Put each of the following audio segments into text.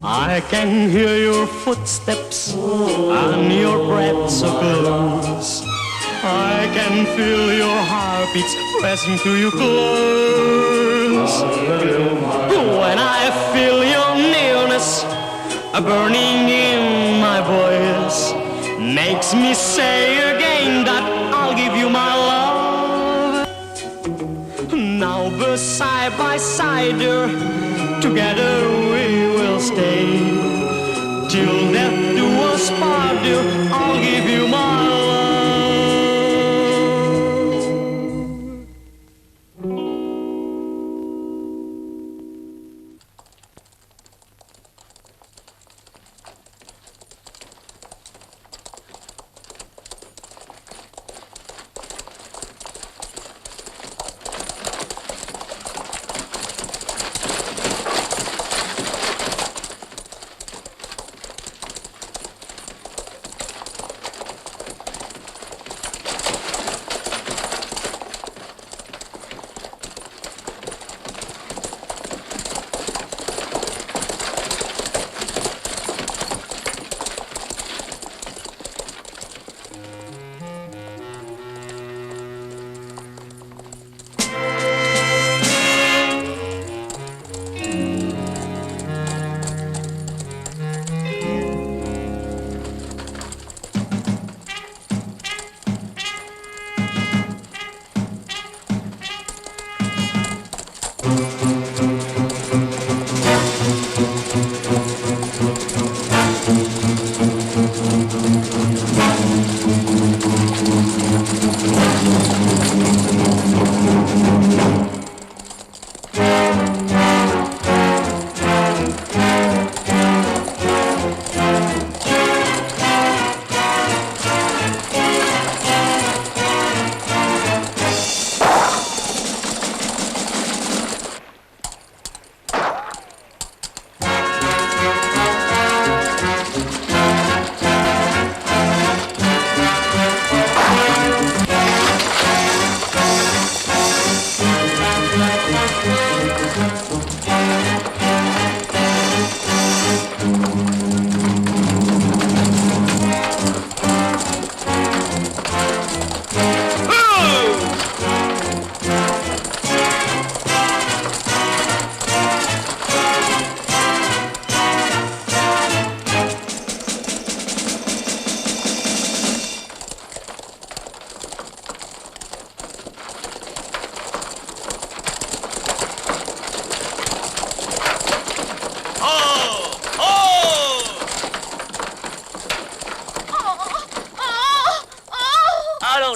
I can hear your footsteps and your breath so close. I can feel your heartbeats pressing to you close. When I feel your nearness burning in my voice, makes me say again that I'll give you my love. Now we're side by side, dear, together we will stay. Till death do us part, dear, I'll give you my love.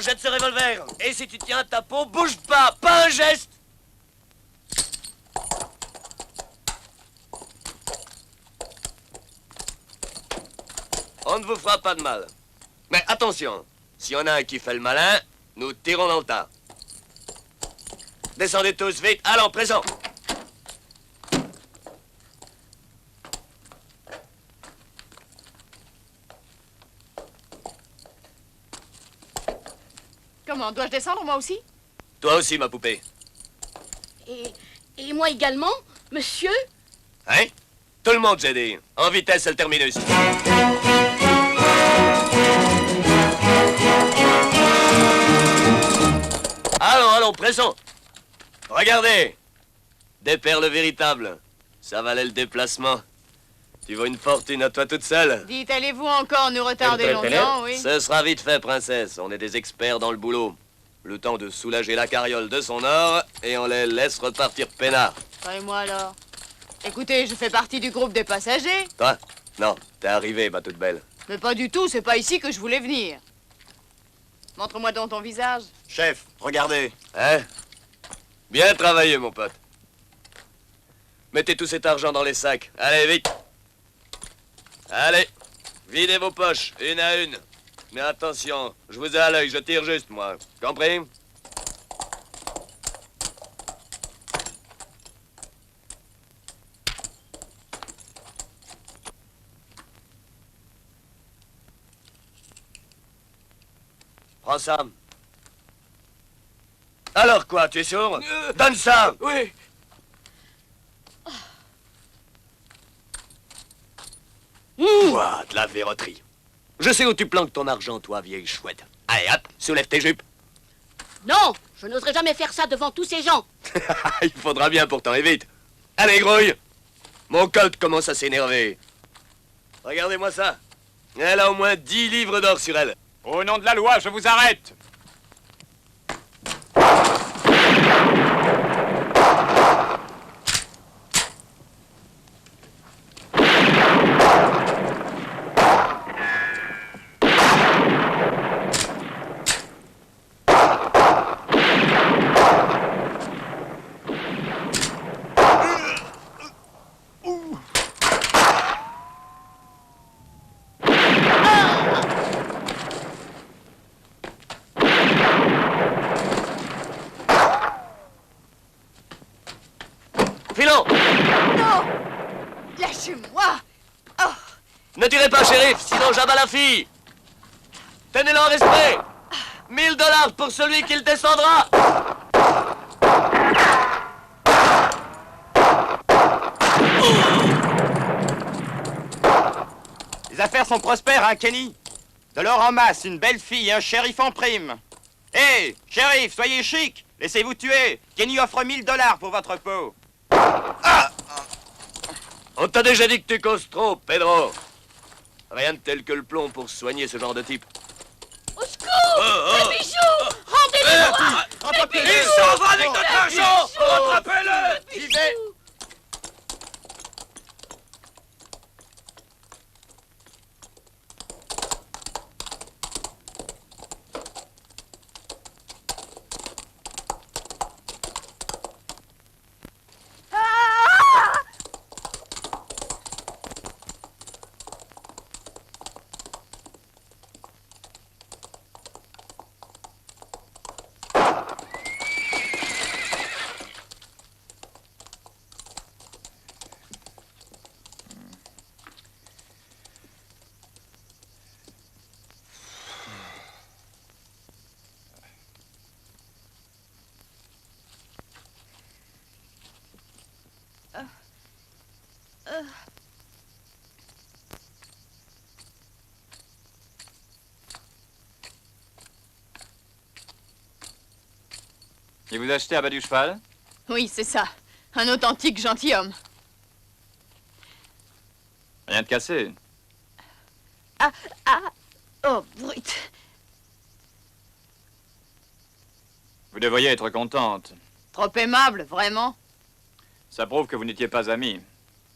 Jette ce revolver. Et si tu tiens ta peau, bouge pas, pas un geste. On ne vous fera pas de mal. Mais attention, s'il y en a un qui fait le malin, nous tirons dans le tas. Descendez tous vite, allons, présent. Comment, dois-je descendre moi aussi? Toi aussi, ma poupée. Et moi également, monsieur? Hein? Tout le monde, j'ai dit. En vitesse, c'est le terminus. Allons, pressons. Regardez. Des perles véritables. Ça valait le déplacement. Tu vois une fortune à toi toute seule? Dites, allez-vous encore nous retarder longtemps, oui? Ce sera vite fait, princesse. On est des experts dans le boulot. Le temps de soulager la carriole de son or et on les laisse repartir peinards. Et moi alors? Écoutez, je fais partie du groupe des passagers. Toi? Non, t'es arrivée, ma toute belle. Mais pas du tout, c'est pas ici que je voulais venir. Montre-moi donc ton visage. Chef, regardez. Hein? Bien travaillé, mon pote. Mettez tout cet argent dans les sacs. Allez, vite. Allez, videz vos poches, une à une. Mais attention, je vous ai à l'œil, je tire juste, moi. Compris? Prends ça. Alors quoi, tu es sourd? Donne ça! Oui. Ouah, de la verroterie. Je sais où tu planques ton argent, toi, vieille chouette. Allez, hop, soulève tes jupes. Non, je n'oserais jamais faire ça devant tous ces gens. Il faudra bien pourtant, et vite. Allez, grouille. Mon colt commence à s'énerver. Regardez-moi ça. Elle a au moins 10 livres d'or sur elle. Au nom de la loi, je vous arrête. Filons. Non! Lâchez-moi! Oh! Ne tirez pas, shérif, sinon j'abats la fille. Tenez-le en respect. 1000 $ pour celui qui le descendra. Les affaires sont prospères, hein, Kenny? De l'or en masse, une belle fille et un shérif en prime. Hé, shérif, soyez chic. Laissez-vous tuer. Kenny offre 1000 $ pour votre peau. On t'a déjà dit que tu causes trop, Pedro. Rien de tel que le plomb pour soigner ce genre de type. Au secours! Mes bijoux! Rendez-les-moi! Il s'en va avec notre argent! Rattrapez-le! Mes J'y vais. bijoux! Et vous achetez à bas du cheval? Oui, c'est ça. Un authentique gentilhomme. Rien de cassé. Oh, brut. Vous devriez être contente. Trop aimable, vraiment. Ça prouve que vous n'étiez pas amis.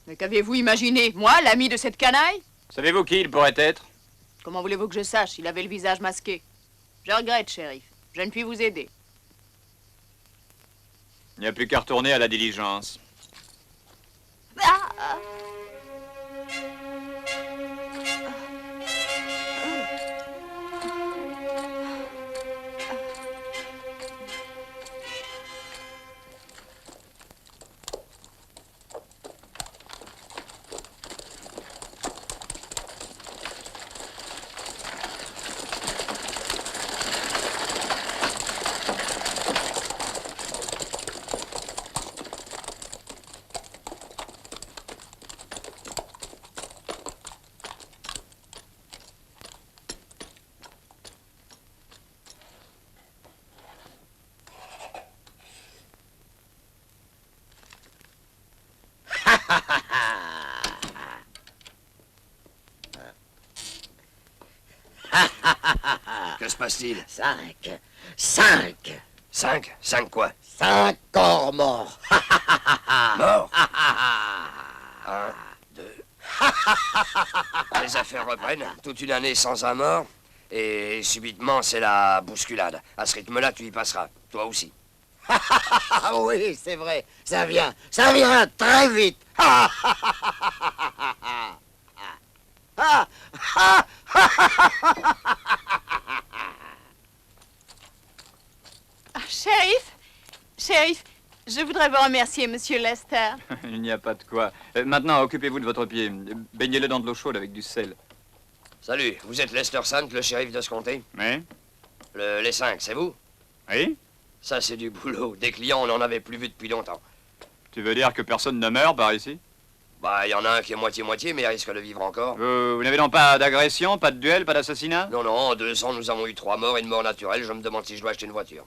Mais qu'aviez-vous imaginé? Moi, l'ami de cette canaille? Savez-vous qui il pourrait être? Comment voulez-vous que je sache? Il avait le visage masqué. Je regrette, shérif. Je ne puis vous aider. Il n'y a plus qu'à retourner à la diligence. Que se passe-t-il? 5. 5. 5? 5 quoi? 5 corps morts. Mort? 1, 2. Les affaires reprennent. Toute une année sans un mort. Et subitement, c'est la bousculade. À ce rythme-là, tu y passeras. Toi aussi. Ah oui, c'est vrai. Ça vient très vite. Shérif? Shérif, je voudrais vous remercier, monsieur Lester. Il n'y a pas de quoi. Maintenant, occupez-vous de votre pied. Baignez-le dans de l'eau chaude avec du sel. Salut, vous êtes Lester Sand, le shérif de ce comté? Oui? Les 5, c'est vous? Oui? Ça, c'est du boulot. Des clients, on n'en avait plus vu depuis longtemps. Tu veux dire que personne ne meurt par ici? Bah, il y en a un qui est moitié-moitié, mais il risque de vivre encore. Vous n'avez donc pas d'agression, pas de duel, pas d'assassinat? Non, non, en 2 ans, nous avons eu 3 morts et une mort naturelle. Je me demande si je dois acheter une voiture.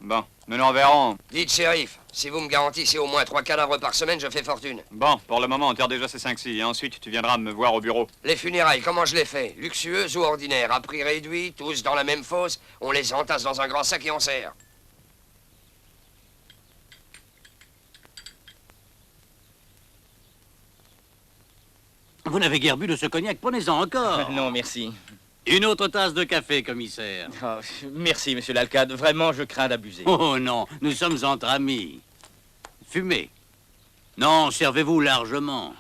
Bon, nous nous reverrons. Dites, shérif, si vous me garantissez au moins 3 cadavres par semaine, je fais fortune. Bon, pour le moment, on tire déjà ces 5-6, et ensuite tu viendras me voir au bureau. Les funérailles, comment je les fais? Luxueuses ou ordinaires? À prix réduit, tous dans la même fosse. On les entasse dans un grand sac et on sert. Vous n'avez guère bu de ce cognac, prenez-en encore. Non, merci. Une autre tasse de café, commissaire. Oh, merci, monsieur l'alcade. Vraiment, je crains d'abuser. Oh non, nous sommes entre amis. Fumez. Non, servez-vous largement.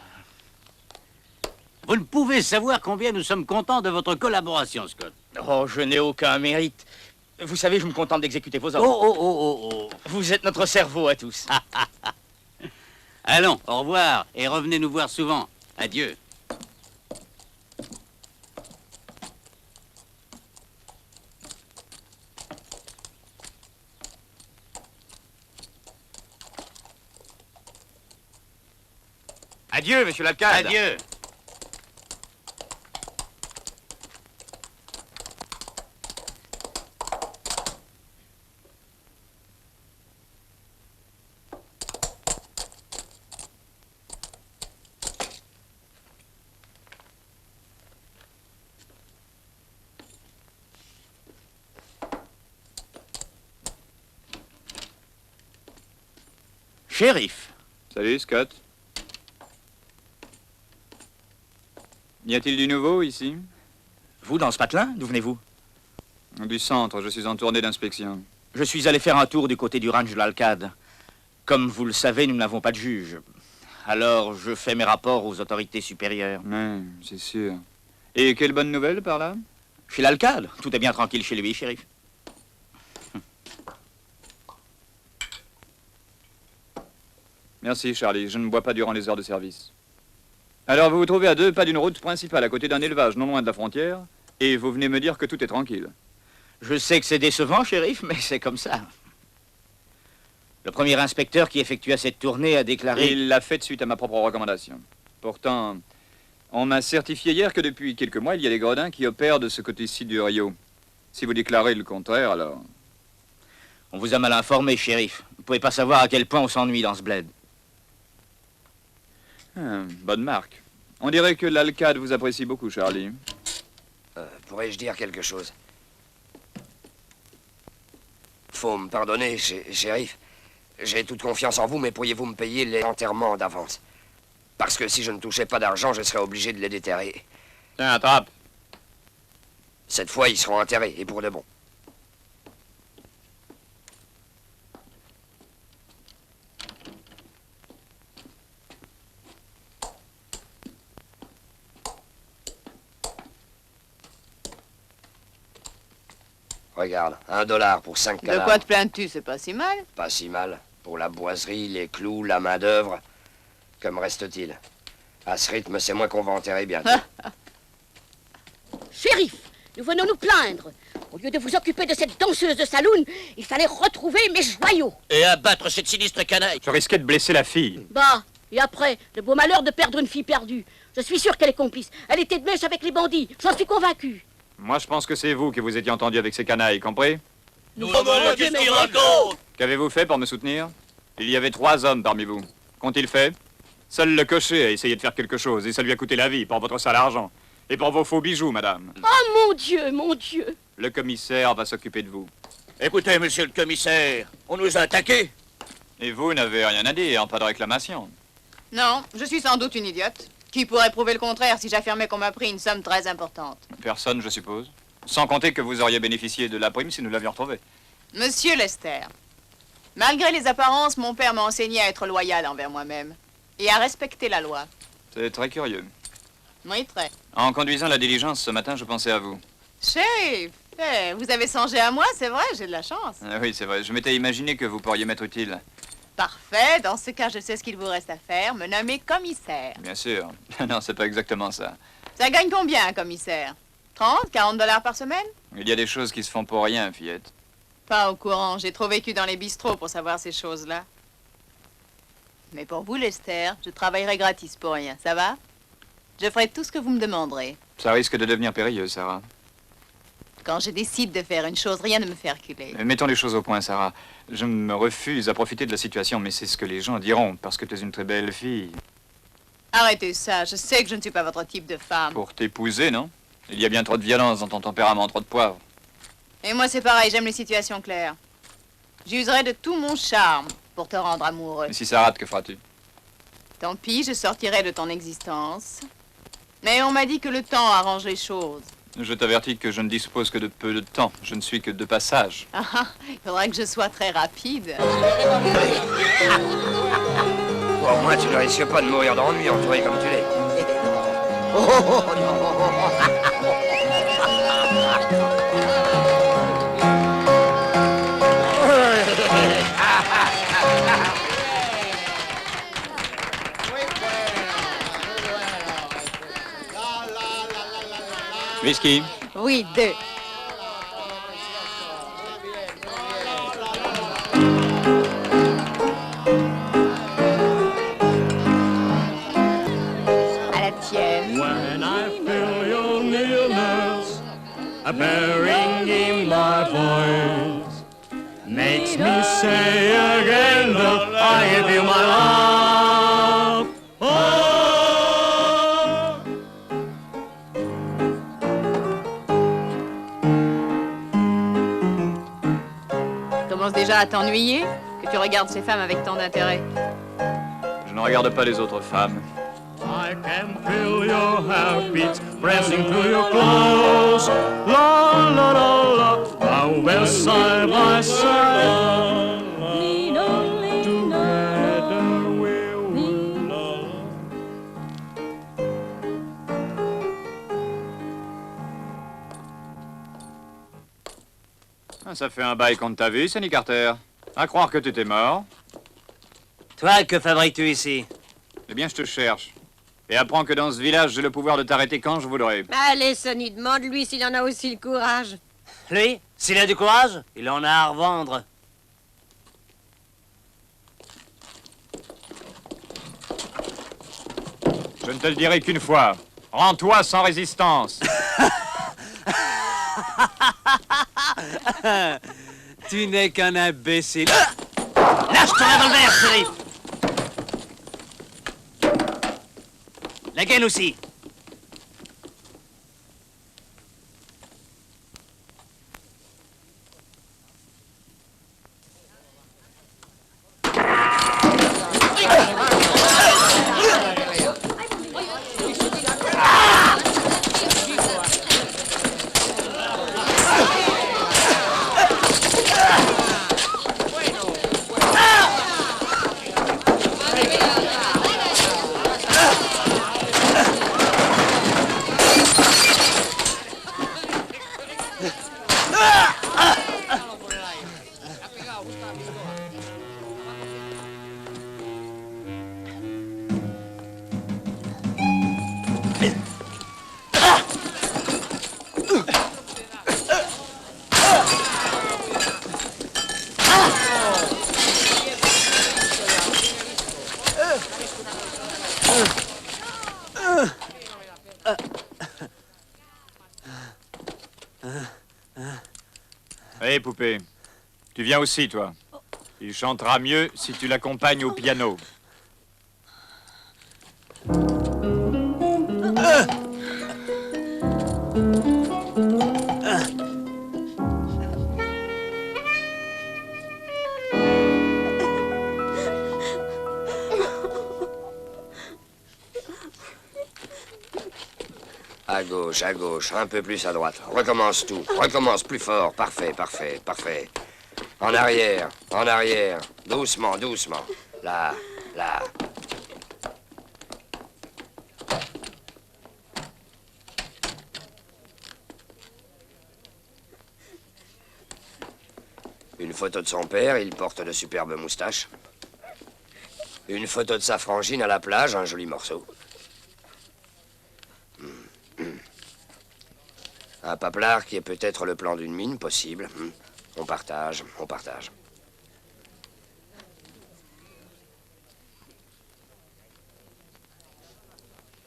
Vous ne pouvez savoir combien nous sommes contents de votre collaboration, Scott. Oh, je n'ai aucun mérite. Vous savez, je me contente d'exécuter vos Oh, ordres. oh, oh, oh, oh. Vous êtes notre cerveau à tous. Allons, au revoir, et revenez nous voir souvent. Adieu. Adieu, monsieur l'alcade. Adieu. Shérif. Salut, Scott. Y a-t-il du nouveau ici? Vous, dans ce patelin, d'où venez-vous? Du centre, je suis en tournée d'inspection. Je suis allé faire un tour du côté du ranch de l'alcade. Comme vous le savez, nous n'avons pas de juge. Alors, je fais mes rapports aux autorités supérieures. Oui, c'est sûr. Et quelle bonne nouvelle par là? Chez l'alcade, tout est bien tranquille chez lui, shérif. Merci, Charlie. Je ne bois pas durant les heures de service. Alors, vous vous trouvez à 2 pas d'une route principale, à côté d'un élevage non loin de la frontière, et vous venez me dire que tout est tranquille. Je sais que c'est décevant, shérif, mais c'est comme ça. Le premier inspecteur qui effectua cette tournée a déclaré... Il l'a fait suite à ma propre recommandation. Pourtant, on m'a certifié hier que depuis quelques mois, il y a des gredins qui opèrent de ce côté-ci du Rio. Si vous déclarez le contraire, alors... On vous a mal informé, shérif. Vous pouvez pas savoir à quel point on s'ennuie dans ce bled. Bonne marque. On dirait que l'alcade vous apprécie beaucoup, Charlie. Pourrais-je dire quelque chose? Faut me pardonner, shérif. J'ai toute confiance en vous, mais pourriez-vous me payer les enterrements d'avance? Parce que si je ne touchais pas d'argent, je serais obligé de les déterrer. Tiens, attrape. Cette fois, ils seront enterrés, et pour de bon. Regarde, $1 pour 5 De cadavres. quoi te plains-tu? C'est pas si mal. Pas si mal. Pour la boiserie, les clous, la main-d'œuvre. Que me reste-t-il? À ce rythme, c'est moi qu'on va enterrer bientôt. Shérif, nous venons nous plaindre. Au lieu de vous occuper de cette danseuse de saloon, il fallait retrouver mes joyaux. Et abattre cette sinistre canaille. Je risquais de blesser la fille. Bah, et après, le beau malheur de perdre une fille perdue. Je suis sûr qu'elle est complice. Elle était de mèche avec les bandits. J'en suis convaincu. Moi, je pense que c'est vous qui vous étiez entendu avec ces canailles, compris? Qu'est-ce qu'il raconte? Qu'avez-vous fait pour me soutenir? Il y avait 3 hommes parmi vous. Qu'ont-ils fait? Seul le cocher a essayé de faire quelque chose, et ça lui a coûté la vie pour votre sale argent. Et pour vos faux bijoux, madame. Oh mon Dieu, mon Dieu. Le commissaire va s'occuper de vous. Écoutez, monsieur le commissaire, on nous a attaqués. Et vous n'avez rien à dire, pas de réclamation. Non, je suis sans doute une idiote. Qui pourrait prouver le contraire si j'affirmais qu'on m'a pris une somme très importante? Personne, je suppose. Sans compter que vous auriez bénéficié de la prime si nous l'avions retrouvée. Monsieur Lester, malgré les apparences, mon père m'a enseigné à être loyal envers moi-même et à respecter la loi. C'est très curieux. Oui, très. En conduisant la diligence ce matin, je pensais à vous. Shérif, vous avez songé à moi, c'est vrai, j'ai de la chance. Ah oui, c'est vrai. Je m'étais imaginé que vous pourriez m'être utile. Parfait, dans ce cas, je sais ce qu'il vous reste à faire, me nommer commissaire. Bien sûr. Non, c'est pas exactement ça. Ça gagne combien, un commissaire? 30, $40 par semaine? Il y a des choses qui se font pour rien, fillette. Pas au courant, j'ai trop vécu dans les bistrots pour savoir ces choses-là. Mais pour vous, Lester, je travaillerai gratis pour rien, ça va? Je ferai tout ce que vous me demanderez. Ça risque de devenir périlleux, Sarah. Quand je décide de faire une chose, rien ne me fait reculer. Mettons les choses au point, Sarah. Je me refuse à profiter de la situation, mais c'est ce que les gens diront, parce que tu es une très belle fille. Arrêtez ça, je sais que je ne suis pas votre type de femme. Pour t'épouser, non? Il y a bien trop de violence dans ton tempérament, trop de poivre. Et moi, c'est pareil, j'aime les situations claires. J'userai de tout mon charme pour te rendre amoureux. Et si ça rate, que feras-tu? Tant pis, je sortirai de ton existence. Mais on m'a dit que le temps arrange les choses. Je t'avertis que je ne dispose que de peu de temps. Je ne suis que de passage. Ah, il faudrait que je sois très rapide. Au moins, tu ne risques pas de mourir d'ennui entouré comme tu l'es. Oh, oh, oh, non. Whisky? Oui, 2. À la tienne. When I feel your nearness, a bearing in my voice, makes me say again that I give you my love. Oh! Commence déjà à t'ennuyer que tu regardes ces femmes avec tant d'intérêt. Je ne regarde pas les autres femmes. I can feel your heartbeats pressing to your clothes. La la la la, now we're side by side. Together we will. Ah, ça fait un bail qu'on ne t'a vu, Sonny Carter. À croire que tu étais mort. Toi, que fabriques-tu ici? Eh bien, je te cherche. Et apprends que dans ce village, j'ai le pouvoir de t'arrêter quand je voudrais. Allez, Sonny, demande-lui s'il en a aussi le courage. Lui, s'il a du courage, il en a à revendre. Je ne te le dirai qu'une fois. Rends-toi sans résistance. Tu n'es qu'un imbécile. Lâche ton revolver, shérif! La gaine aussi. Hé, poupée, tu viens aussi, toi. Il chantera mieux si tu l'accompagnes au piano. À gauche, un peu plus à droite. Recommence tout, recommence plus fort. Parfait, parfait, parfait. En arrière, doucement, doucement. Là, là. Une photo de son père, il porte de superbes moustaches. Une photo de sa frangine à la plage, un joli morceau. Un paplard qui est peut-être le plan d'une mine, possible. On partage, on partage.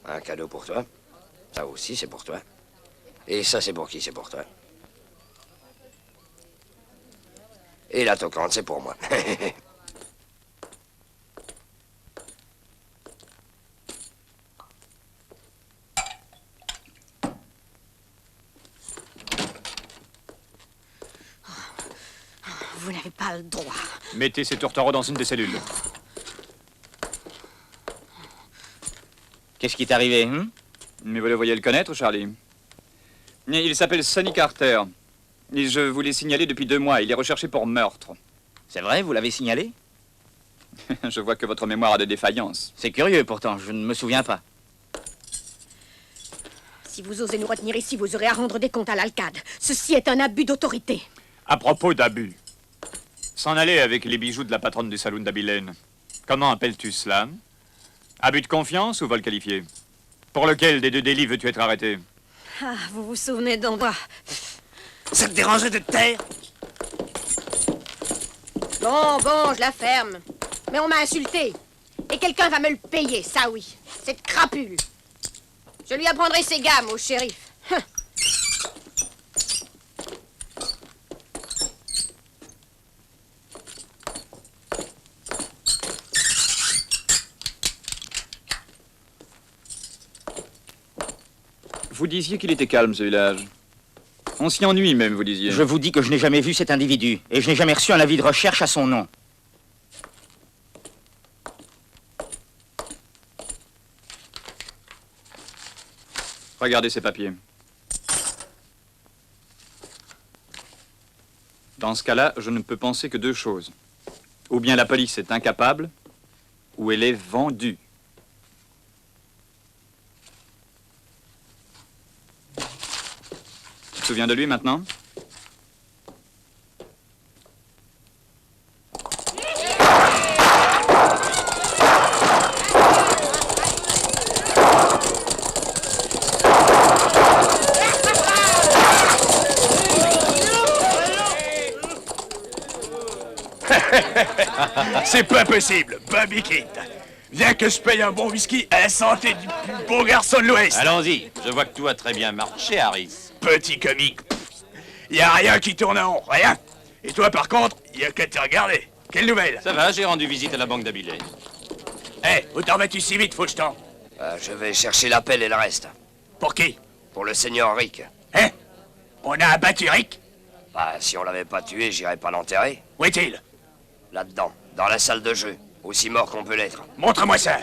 Un cadeau pour toi. Ça aussi, c'est pour toi. Et ça, c'est pour qui? C'est pour toi. Et la toquante, c'est pour moi. Vous n'avez pas le droit. Mettez ces tourtereaux dans une des cellules. Qu'est-ce qui est arrivé, hein? Mais vous devriez le connaître, Charlie. Il s'appelle Sonny Carter. Et je vous l'ai signalé depuis 2 mois. Il est recherché pour meurtre. C'est vrai, vous l'avez signalé? Je vois que votre mémoire a des défaillances. C'est curieux, pourtant, je ne me souviens pas. Si vous osez nous retenir ici, vous aurez à rendre des comptes à l'Alcade. Ceci est un abus d'autorité. À propos d'abus. S'en aller avec les bijoux de la patronne du saloon d'Abilène. Comment appelles-tu cela? Abus de confiance ou vol qualifié? Pour lequel des 2 délits veux-tu être arrêté? Ah, vous vous souvenez d'en moi. Ça te dérangerait de te taire? Bon, je la ferme. Mais on m'a insulté. Et quelqu'un va me le payer, ça oui. Cette crapule. Je lui apprendrai ses gammes au shérif. Vous disiez qu'il était calme, ce village. On s'y ennuie même, vous disiez. Je vous dis que je n'ai jamais vu cet individu. Et je n'ai jamais reçu un avis de recherche à son nom. Regardez ces papiers. Dans ce cas-là, je ne peux penser que 2 choses. Ou bien la police est incapable, ou elle est vendue. Tu te souviens de lui maintenant? C'est pas possible, Bobby Kid. Viens que je paye un bon whisky à la santé du plus beau garçon de l'Ouest. Allons-y, je vois que tout a très bien marché, Harris. Petit comique. Y a rien qui tourne en rond, rien. Et toi, par contre, y a qu'à te regarder. Quelle nouvelle? Ça va, j'ai rendu visite à la banque d'Abilène. Eh, où t'en vas-tu si vite, Faucheton? Je vais chercher l'appel et le reste. Pour qui? Pour le seigneur Rick. Hein? On a abattu Rick? Bah, si on l'avait pas tué, j'irais pas l'enterrer. Où est-il? Là-dedans, dans la salle de jeu. Aussi mort qu'on peut l'être. Montre-moi ça.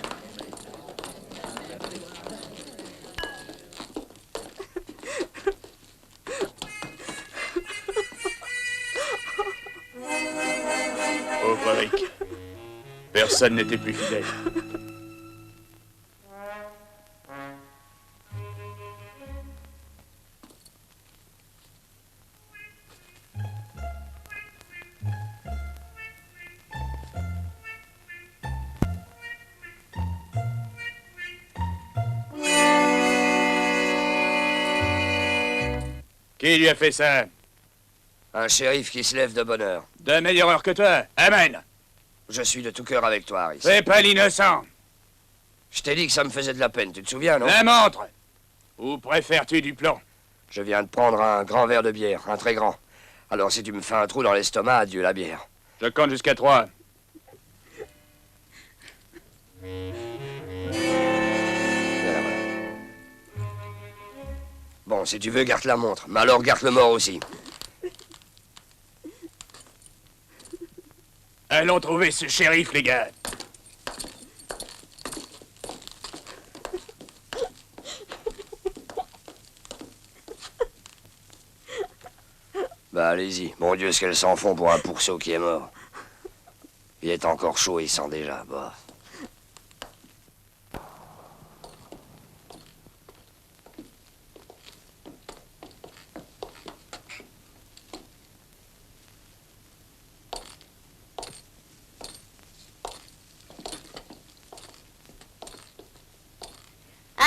Pauvre Rick. Personne n'était plus fidèle. Qui lui a fait ça? Un shérif qui se lève de bonne heure. De meilleure heure que toi. Amen. Je suis de tout cœur avec toi, Harris. Fais pas l'innocent. Je t'ai dit que ça me faisait de la peine, tu te souviens, non? La montre. Ou préfères-tu du plomb? Je viens de prendre un grand verre de bière, un très grand. Alors si tu me fais un trou dans l'estomac, adieu la bière. Je compte jusqu'à 3. Bon, si tu veux, garde la montre. Mais alors garde le mort aussi. Allons trouver ce shérif, les gars. Bah allez-y. Mon Dieu, ce qu'elles s'en font pour un pourceau qui est mort. Il est encore chaud et il sent déjà. Bah.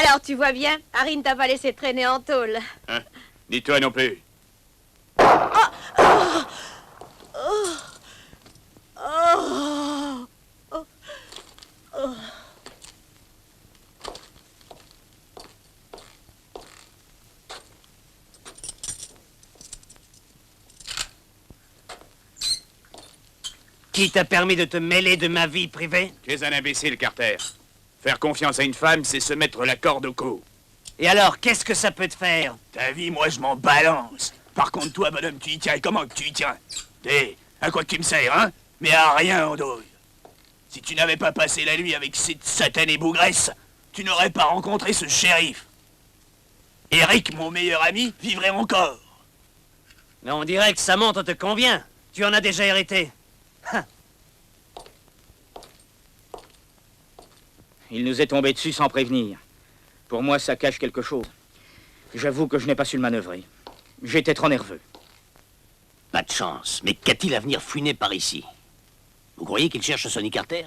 Alors, tu vois bien, Harry ne t'a pas laissé traîner en tôle. Hein? Ni toi non plus. Qui t'a permis de te mêler de ma vie privée? Tu es un imbécile, Carter. Faire confiance à une femme, c'est se mettre la corde au cou. Et alors, qu'est-ce que ça peut te faire? Ta vie, moi, je m'en balance. Par contre, toi, bonhomme, tu y tiens. Comment que tu y tiens? À quoi tu me sers, hein? Mais à rien, Andouille. Si tu n'avais pas passé la nuit avec cette satanée bougresse, tu n'aurais pas rencontré ce shérif. Eric, mon meilleur ami, vivrait encore. Mais on dirait que sa montre te convient. Tu en as déjà hérité. Il nous est tombé dessus sans prévenir. Pour moi, ça cache quelque chose. J'avoue que je n'ai pas su le manœuvrer. J'étais trop nerveux. Pas de chance. Mais qu'a-t-il à venir fuiner par ici? Vous croyez qu'il cherche Sonny Carter?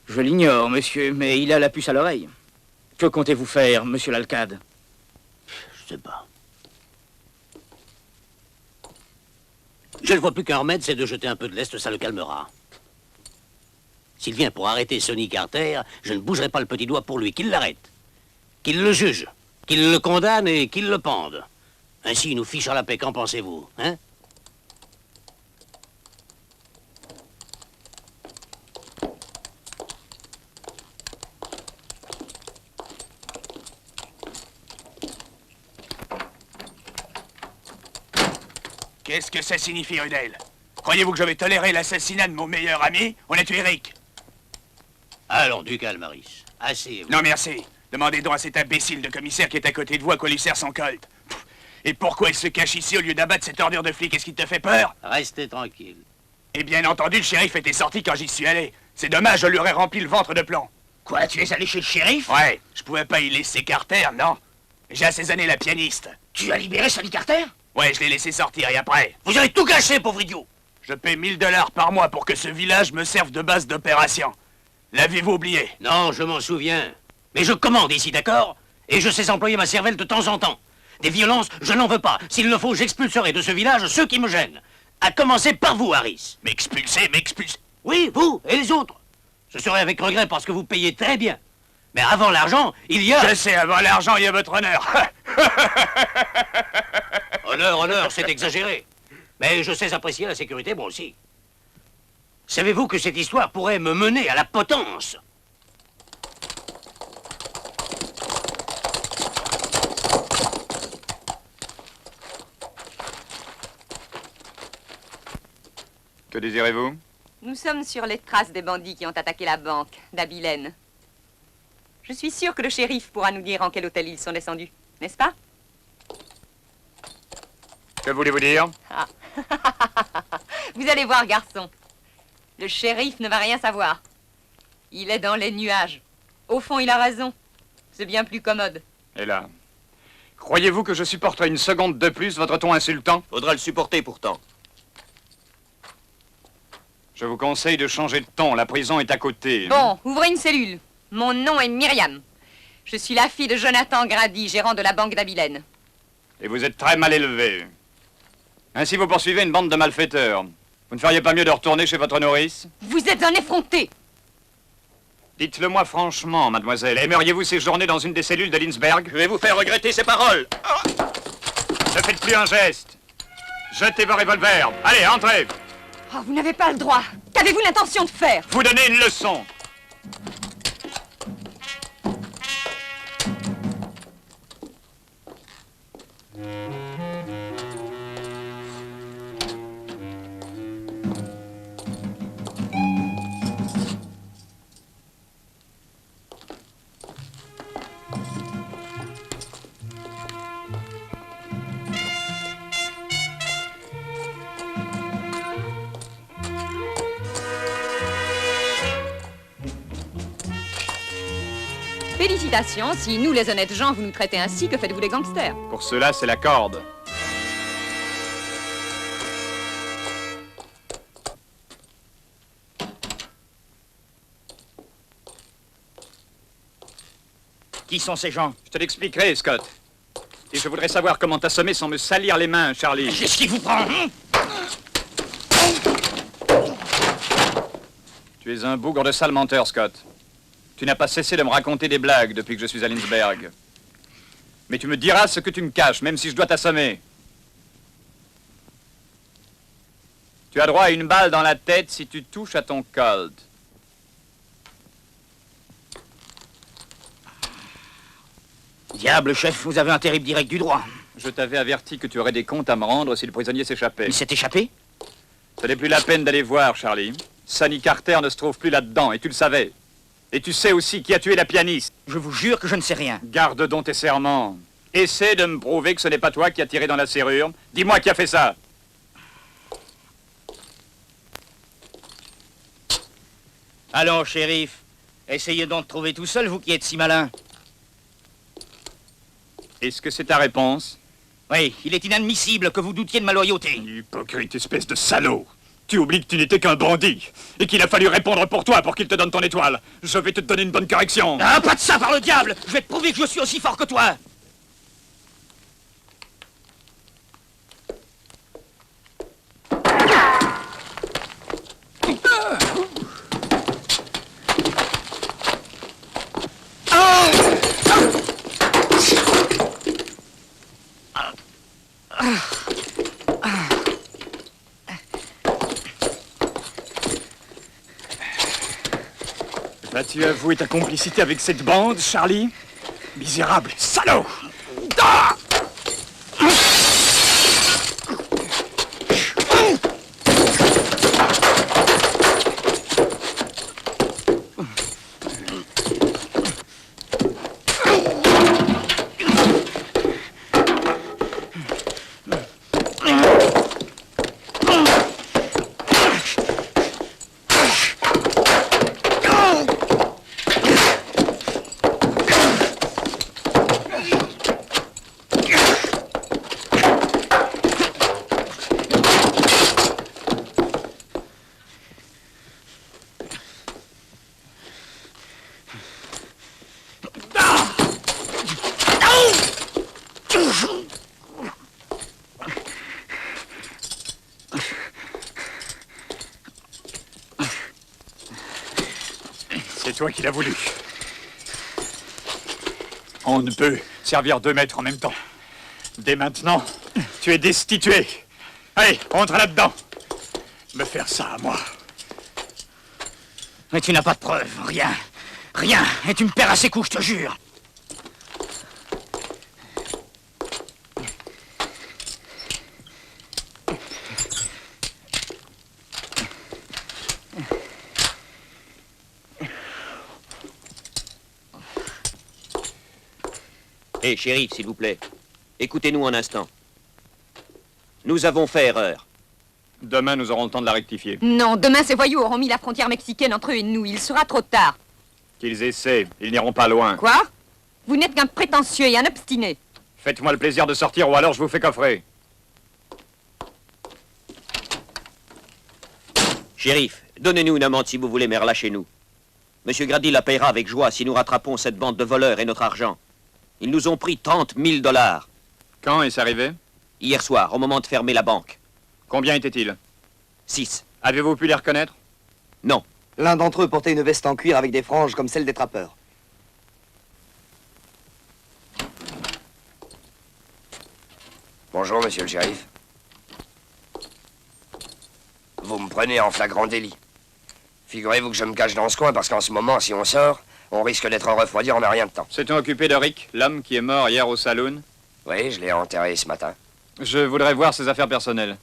Je l'ignore, monsieur, mais il a la puce à l'oreille. Que comptez-vous faire, monsieur l'Alcade? Je sais pas. Je ne vois plus qu'un remède, c'est de jeter un peu de lest, ça le calmera. S'il vient pour arrêter Sonny Carter, je ne bougerai pas le petit doigt pour lui, qu'il l'arrête. Qu'il le juge, qu'il le condamne et qu'il le pende. Ainsi, il nous fichera la paix, qu'en pensez-vous, hein? Qu'est-ce que ça signifie, Rudel? Croyez-vous que je vais tolérer l'assassinat de mon meilleur ami? On a tué Eric. Allons, du calme, Harris. Assez. Non, merci. Demandez donc à cet imbécile de commissaire qui est à côté de vous à quoi lui sert son colt. Et pourquoi il se cache ici au lieu d'abattre cette ordure de flic? Est-ce qu'il te fait peur? Restez tranquille. Et bien entendu, le shérif était sorti quand j'y suis allé. C'est dommage, je lui aurais rempli le ventre de plomb. Quoi, tu es allé chez le shérif? Ouais, je pouvais pas y laisser Carter, non? J'ai assaisonné la pianiste. Tu as libéré Sonny Carter? Ouais, je l'ai laissé sortir, et après? Vous avez tout gâché, pauvre idiot! Je paie 1000 $ par mois pour que ce village me serve de base d'opération. L'avez-vous oublié? Non, je m'en souviens. Mais je commande ici, d'accord? Et je sais employer ma cervelle de temps en temps. Des violences, je n'en veux pas. S'il le faut, j'expulserai de ce village ceux qui me gênent. À commencer par vous, Harris. M'expulser? Oui, vous et les autres. Ce serait avec regret parce que vous payez très bien. Mais avant l'argent, il y a... Je sais, avant l'argent, il y a votre honneur. Honneur, c'est exagéré. Mais je sais apprécier la sécurité, moi aussi. Savez-vous que cette histoire pourrait me mener à la potence? Que désirez-vous? Nous sommes sur les traces des bandits qui ont attaqué la banque d'Abilène. Je suis sûre que le shérif pourra nous dire en quel hôtel ils sont descendus, n'est-ce pas? Que voulez-vous dire? Ah. Vous allez voir, garçon. Le shérif ne va rien savoir. Il est dans les nuages. Au fond, il a raison. C'est bien plus commode. Et là, croyez-vous que je supporterai une seconde de plus votre ton insultant? Faudra le supporter pourtant. Je vous conseille de changer de ton, la prison est à côté. Bon, ouvrez une cellule. Mon nom est Myriam. Je suis la fille de Jonathan Grady, gérant de la banque d'Abilène. Et vous êtes très mal élevé. Ainsi vous poursuivez une bande de malfaiteurs. Vous ne feriez pas mieux de retourner chez votre nourrice? Vous êtes un effronté. Dites-le moi franchement, mademoiselle. Aimeriez-vous séjourner dans une des cellules de Linsberg? Je vais vous faire regretter ces paroles. Ne faites plus un geste. Jetez vos revolvers. Allez, entrez. Oh, vous n'avez pas le droit. Qu'avez-vous l'intention de faire? Vous donnez une leçon. Félicitations, si nous, les honnêtes gens, vous nous traitez ainsi, que faites-vous les gangsters? Pour cela, c'est la corde. Qui sont ces gens? Je te l'expliquerai, Scott. Et je voudrais savoir comment t'assommer sans me salir les mains, Charlie. Qu'est-ce qui vous prend? Tu es un bougre de sale menteur, Scott. Tu n'as pas cessé de me raconter des blagues depuis que je suis à Linsberg. Mais tu me diras ce que tu me caches, même si je dois t'assommer. Tu as droit à une balle dans la tête si tu touches à ton Colt. Diable, chef, vous avez un terrible direct du droit. Je t'avais averti que tu aurais des comptes à me rendre si le prisonnier s'échappait. Il s'est échappé? Ce n'est plus la peine d'aller voir, Charlie. Sonny Carter ne se trouve plus là-dedans, et tu le savais. Et tu sais aussi qui a tué la pianiste. Je vous jure que je ne sais rien. Garde donc tes serments. Essaie de me prouver que ce n'est pas toi qui as tiré dans la serrure. Dis-moi qui a fait ça. Allons, shérif. Essayez donc de trouver tout seul, vous qui êtes si malin. Est-ce que c'est ta réponse? Oui, il est inadmissible que vous doutiez de ma loyauté. Hypocrite espèce de salaud. Tu oublies que tu n'étais qu'un bandit et qu'il a fallu répondre pour toi pour qu'il te donne ton étoile. Je vais te donner une bonne correction. Ah, pas de ça, par le diable! Je vais te prouver que je suis aussi fort que toi. Vas-tu avouer ta complicité avec cette bande, Charlie? Misérable salaud! Ah! C'est toi qui l'as voulu. On ne peut servir deux maîtres en même temps. Dès maintenant, tu es destitué. Allez, entre là-dedans. Me faire ça à moi. Mais tu n'as pas de preuves, rien. Rien. Et tu me perds à ces coups, je te jure. Hé, shérif, s'il vous plaît, écoutez-nous un instant. Nous avons fait erreur. Demain, nous aurons le temps de la rectifier. Non, demain, ces voyous auront mis la frontière mexicaine entre eux et nous. Il sera trop tard. Qu'ils essaient, ils n'iront pas loin. Quoi? Vous n'êtes qu'un prétentieux et un obstiné. Faites-moi le plaisir de sortir ou alors je vous fais coffrer. Shérif, donnez-nous une amende si vous voulez, mais relâchez-nous. Monsieur Grady la payera avec joie si nous rattrapons cette bande de voleurs et notre argent. Ils nous ont pris 30 000 $. Quand est-ce arrivé? Hier soir, au moment de fermer la banque. Combien étaient-ils? 6. Avez-vous pu les reconnaître? Non. L'un d'entre eux portait une veste en cuir avec des franges comme celle des trappeurs. Bonjour, monsieur le shérif. Vous me prenez en flagrant délit. Figurez-vous que je me cache dans ce coin parce qu'en ce moment, si on sort, on risque d'être refroidi en un rien de temps. S'est-on occupé de Rick, l'homme qui est mort hier au saloon? Oui, je l'ai enterré ce matin. Je voudrais voir ses affaires personnelles.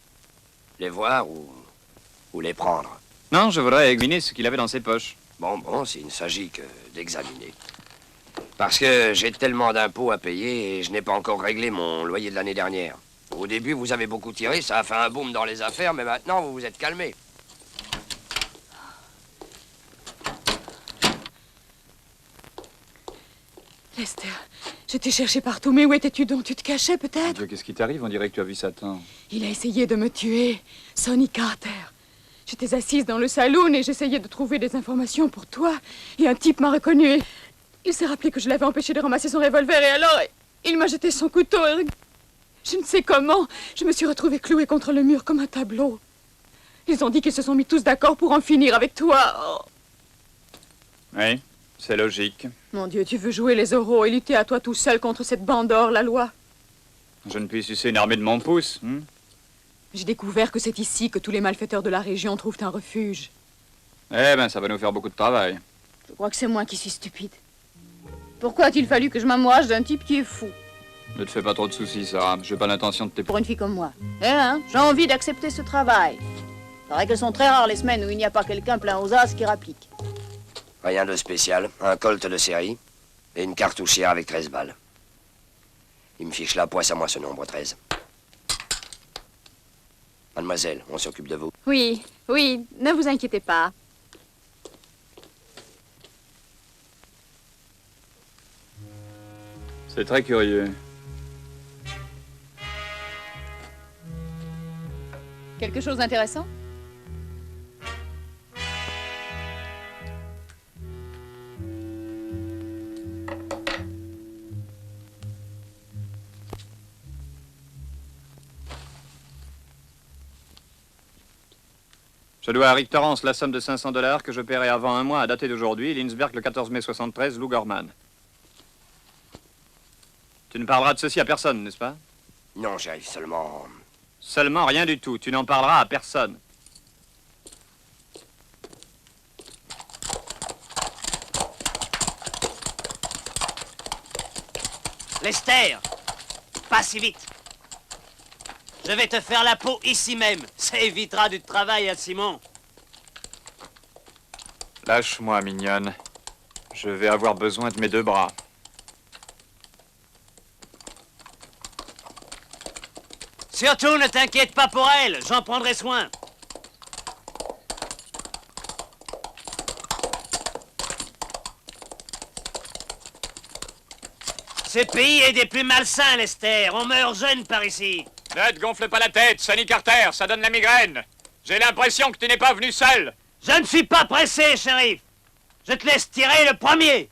Les voir ou les prendre? Non, je voudrais examiner ce qu'il avait dans ses poches. Bon, s'il ne s'agit que d'examiner. Parce que j'ai tellement d'impôts à payer et je n'ai pas encore réglé mon loyer de l'année dernière. Au début, vous avez beaucoup tiré, ça a fait un boom dans les affaires, mais maintenant, vous vous êtes calmé. Lester, je t'ai cherché partout, mais où étais-tu donc? Tu te cachais peut-être? Dieu, qu'est-ce qui t'arrive? On dirait que tu as vu Satan. Il a essayé de me tuer, Sonny Carter. J'étais assise dans le saloon et j'essayais de trouver des informations pour toi. Et un type m'a reconnu et il s'est rappelé que je l'avais empêché de ramasser son revolver et alors il m'a jeté son couteau et je ne sais comment, je me suis retrouvée clouée contre le mur comme un tableau. Ils ont dit qu'ils se sont mis tous d'accord pour en finir avec toi. Oh. Oui, c'est logique. Mon Dieu, tu veux jouer les oraux et lutter à toi tout seul contre cette bande hors la loi? Je ne puis sucer une armée de mon pouce. J'ai découvert que c'est ici que tous les malfaiteurs de la région trouvent un refuge. Eh ben, ça va nous faire beaucoup de travail. Je crois que c'est moi qui suis stupide. Pourquoi a-t-il fallu que je m'amourache d'un type qui est fou? Ne te fais pas trop de soucis, Sarah. J'ai pas l'intention de t'épouser. Pour une fille comme moi. Eh hein, j'ai envie d'accepter ce travail. Il paraît qu'elles sont très rares les semaines où il n'y a pas quelqu'un plein aux as qui rapplique. Rien de spécial. Un colt de série et une cartouchière avec 13 balles. Il me fiche la poisse à moi ce nombre 13. Mademoiselle, on s'occupe de vous. Oui, oui, ne vous inquiétez pas. C'est très curieux. Quelque chose d'intéressant? Je dois à Rick Torrance la somme de 500 $ que je paierai avant un mois à dater d'aujourd'hui, Lindsberg, le 14 mai 73, Lou Gorman. Tu ne parleras de ceci à personne, n'est-ce pas? Non, shérif, seulement... Seulement rien du tout. Tu n'en parleras à personne. Lester, pas si vite. Je vais te faire la peau ici même. Ça évitera du travail à Simon. Lâche-moi, mignonne. Je vais avoir besoin de mes 2 bras. Surtout, ne t'inquiète pas pour elle. J'en prendrai soin. Ce pays est des plus malsains, Lester. On meurt jeune par ici. Ne te gonfle pas la tête, Sonny Carter, ça donne la migraine. J'ai l'impression que tu n'es pas venu seul. Je ne suis pas pressé, shérif. Je te laisse tirer le premier.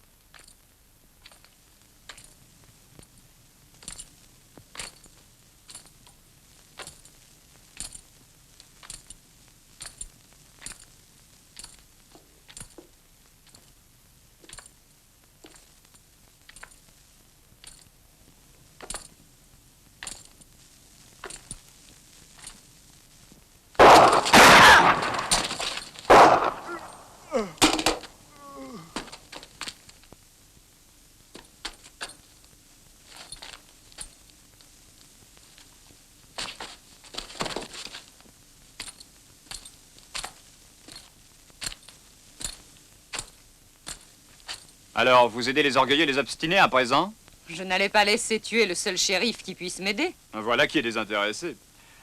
Alors, vous aidez les orgueilleux et les obstinés à présent? Je n'allais pas laisser tuer le seul shérif qui puisse m'aider. Voilà qui est désintéressé.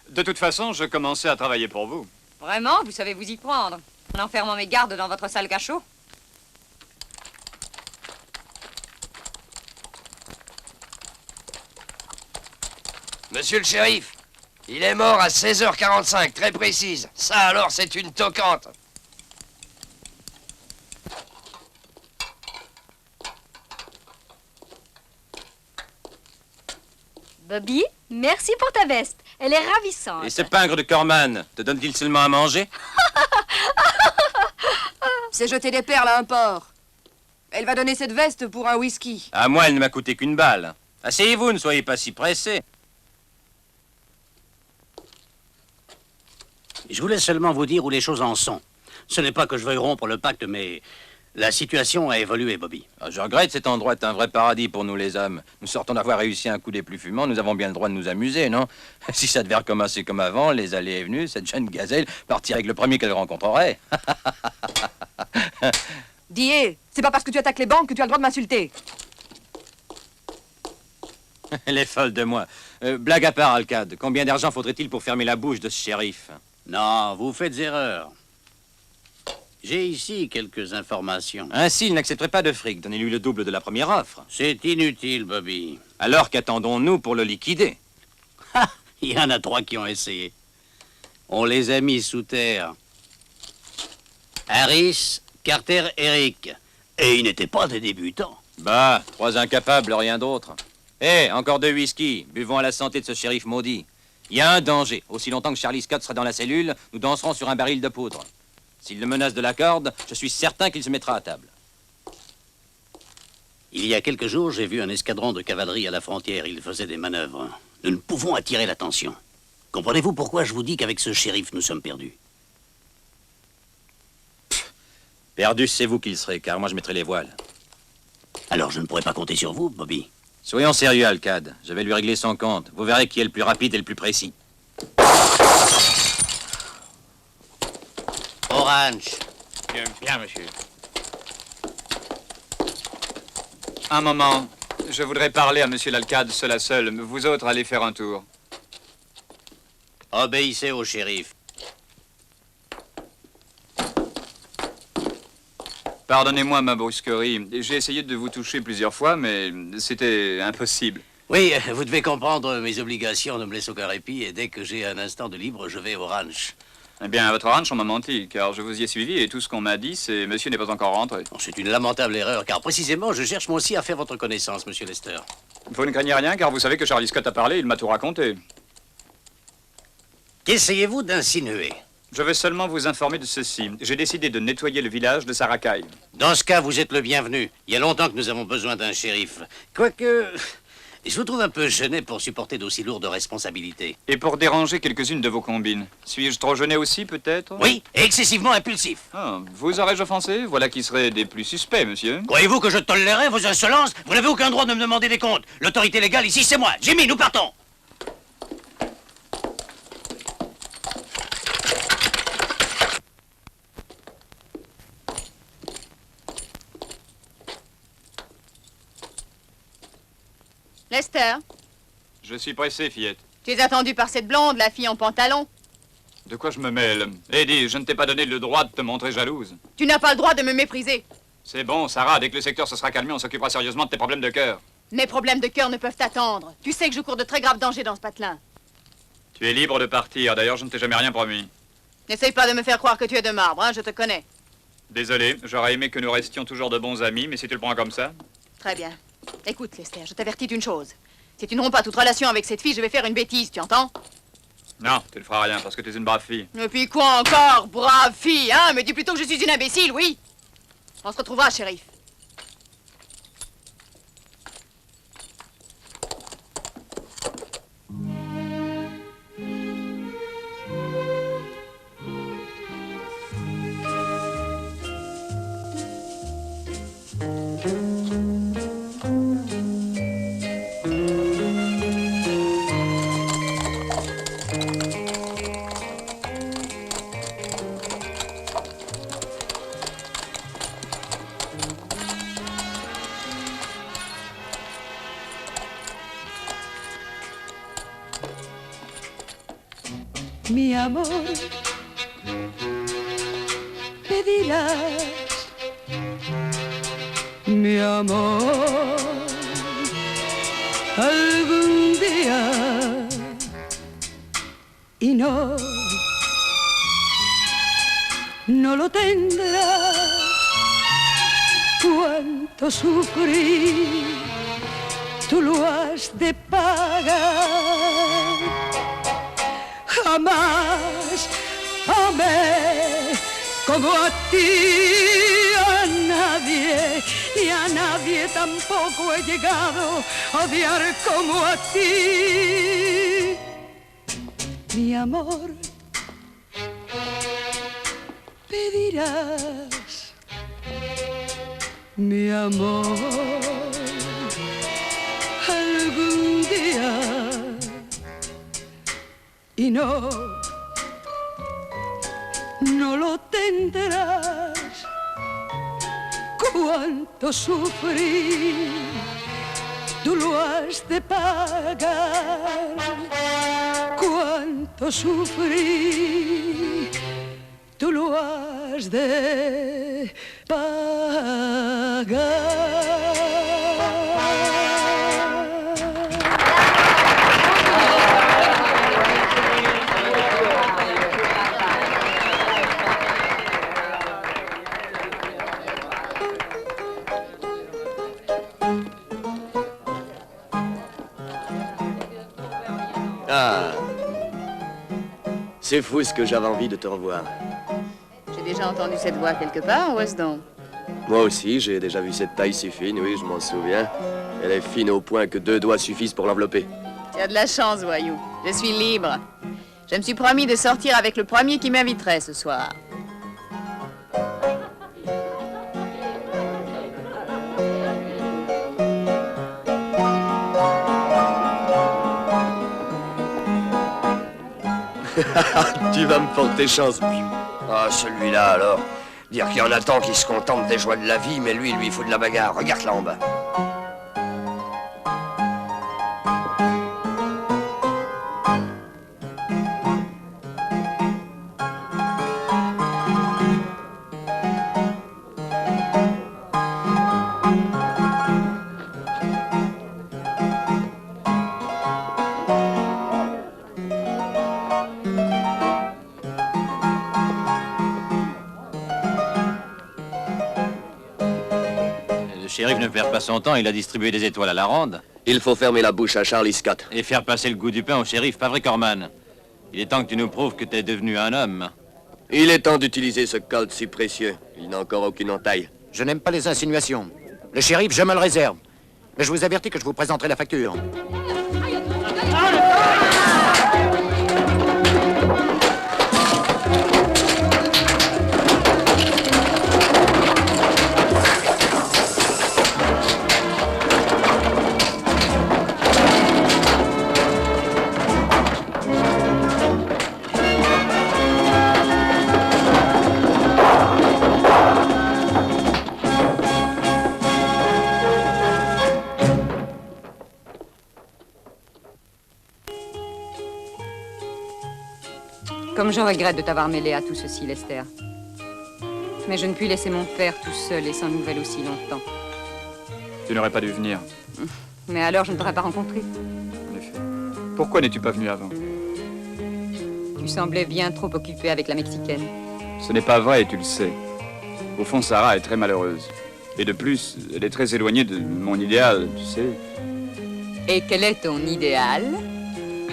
De toute façon, je commençais à travailler pour vous. Vraiment, vous savez vous y prendre. En enfermant mes gardes dans votre salle cachot. Monsieur le shérif, il est mort à 16h45, très précise. Ça alors, c'est une toquante. Bobby, merci pour ta veste. Elle est ravissante. Et ces pingres de Corman, te donne-t-il seulement à manger? C'est jeter des perles à un porc. Elle va donner cette veste pour un whisky. À moi, elle ne m'a coûté qu'une balle. Asseyez-vous, ne soyez pas si pressés. Je voulais seulement vous dire où les choses en sont. Ce n'est pas que je veuille rompre le pacte, mais la situation a évolué, Bobby. Je regrette, cet endroit est un vrai paradis pour nous les hommes. Nous sortons d'avoir réussi un coup des plus fumants, nous avons bien le droit de nous amuser, non? Si ça devait recommencer comme avant, les allées et venues, cette jeune gazelle partirait avec le premier qu'elle rencontrerait. Die, c'est pas parce que tu attaques les banques que tu as le droit de m'insulter. Elle est folle de moi. Blague à part, Alcade, combien d'argent faudrait-il pour fermer la bouche de ce shérif? Non, vous faites erreur. J'ai ici quelques informations. Ainsi, il n'accepterait pas de fric. Donnez-lui le double de la première offre. C'est inutile, Bobby. Alors qu'attendons-nous pour le liquider? Il y en a 3 qui ont essayé. On les a mis sous terre. Harris, Carter, Eric. Et ils n'étaient pas des débutants. Bah, 3 incapables, rien d'autre. Hé, encore 2 whisky. Buvons à la santé de ce shérif maudit. Il y a un danger. Aussi longtemps que Charlie Scott sera dans la cellule, nous danserons sur un baril de poudre. S'il le menace de la corde, je suis certain qu'il se mettra à table. Il y a quelques jours, j'ai vu un escadron de cavalerie à la frontière. Ils faisaient des manœuvres. Nous ne pouvons attirer l'attention. Comprenez-vous pourquoi je vous dis qu'avec ce shérif, nous sommes perdus? Perdu, c'est vous qui le serez, car moi je mettrai les voiles. Alors je ne pourrai pas compter sur vous, Bobby. Soyons sérieux, Alcade. Je vais lui régler son compte. Vous verrez qui est le plus rapide et le plus précis. Orange. Bien, bien, monsieur. Un moment. Je voudrais parler à monsieur l'Alcade seul à seul. Vous autres, allez faire un tour. Obéissez au shérif. Pardonnez-moi ma brusquerie. J'ai essayé de vous toucher plusieurs fois, mais c'était impossible. Oui, vous devez comprendre, mes obligations ne me laissent aucun répit, et dès que j'ai un instant de libre, je vais au ranch. Eh bien, à votre ranch, on m'a menti, car je vous y ai suivi, et tout ce qu'on m'a dit, c'est « Monsieur n'est pas encore rentré ». C'est une lamentable erreur, car précisément, je cherche moi aussi à faire votre connaissance, monsieur Lester. Vous ne craignez rien, car vous savez que Charlie Scott a parlé, il m'a tout raconté. Qu'essayez-vous d'insinuer? Je vais seulement vous informer de ceci. J'ai décidé de nettoyer le village de sa racaille. Dans ce cas, vous êtes le bienvenu. Il y a longtemps que nous avons besoin d'un shérif. Quoique, je vous trouve un peu gêné pour supporter d'aussi lourdes responsabilités. Et pour déranger quelques-unes de vos combines. Suis-je trop gêné aussi, peut-être? Oui, et excessivement impulsif. Ah, vous aurais-je offensé? Voilà qui serait des plus suspects, monsieur. Croyez-vous que je tolérerais vos insolences? Vous n'avez aucun droit de me demander des comptes. L'autorité légale ici, c'est moi. Jimmy, nous partons. Lester, Je suis pressé, fillette. tu es attendu par cette blonde, la fille en pantalon. De quoi je me mêle? Lady, je ne t'ai pas donné le droit de te montrer jalouse. Tu n'as pas le droit de me mépriser. C'est bon, Sarah, dès que le secteur se sera calmé, on s'occupera sérieusement de tes problèmes de cœur. Mes problèmes de cœur ne peuvent attendre. Tu sais que je cours de très graves dangers dans ce patelin. Tu es libre de partir, d'ailleurs je ne t'ai jamais rien promis. N'essaye pas de me faire croire que tu es de marbre, hein, je te connais. Désolé, j'aurais aimé que nous restions toujours de bons amis, mais si tu le prends comme ça... Très bien. Écoute, Lester, je t'avertis d'une chose. Si tu ne romps pas toute relation avec cette fille, je vais faire une bêtise, tu entends? Non, tu ne feras rien, parce que tu es une brave fille. Et puis quoi encore, brave fille, hein? Me dis plutôt que je suis une imbécile, oui? On se retrouvera, shérif. Mi amor, me dirás, mi amor, algún día, y no lo tendrás. Cuánto sufrí, tú lo has de pagar. Jamás amé como a ti, a nadie, y a nadie tampoco he llegado a odiar como a ti. Mi amor, pedirás, mi amor, algún día. Y no lo tendrás. Cuánto sufrí, tú lo has de pagar. Cuánto sufrí, tú lo has de pagar. Ah, c'est fou ce que j'avais envie de te revoir. J'ai déjà entendu cette voix quelque part, où est-ce donc? Moi aussi, j'ai déjà vu cette taille si fine, oui, je m'en souviens. Elle est fine au point que 2 doigts suffisent pour l'envelopper. Tu as de la chance, voyou. Je suis libre. Je me suis promis de sortir avec le premier qui m'inviterait ce soir. Tu vas me porter chance. Ah, celui-là alors. Dire qu'il y en a tant qui se contentent des joies de la vie, mais lui, il faut de la bagarre. Regarde là en bas. Le shérif ne perd pas son temps, il a distribué des étoiles à la ronde. Il faut fermer la bouche à Charlie Scott. Et faire passer le goût du pain au shérif, pas vrai, Corman? Il est temps que tu nous prouves que t'es devenu un homme. Il est temps d'utiliser ce Colt si précieux. Il n'a encore aucune entaille. Je n'aime pas les insinuations. Le shérif, je me le réserve. Mais je vous avertis que je vous présenterai la facture. Comme je regrette de t'avoir mêlé à tout ceci, Lester. Mais je ne puis laisser mon père tout seul et sans nouvelles aussi longtemps. Tu n'aurais pas dû venir. Mais alors, je ne t'aurais pas rencontré. En effet. Pourquoi n'es-tu pas venu avant? Tu semblais bien trop occupé avec la Mexicaine. Ce n'est pas vrai, tu le sais. Au fond, Sarah est très malheureuse. Et de plus, elle est très éloignée de mon idéal, tu sais. Et quel est ton idéal?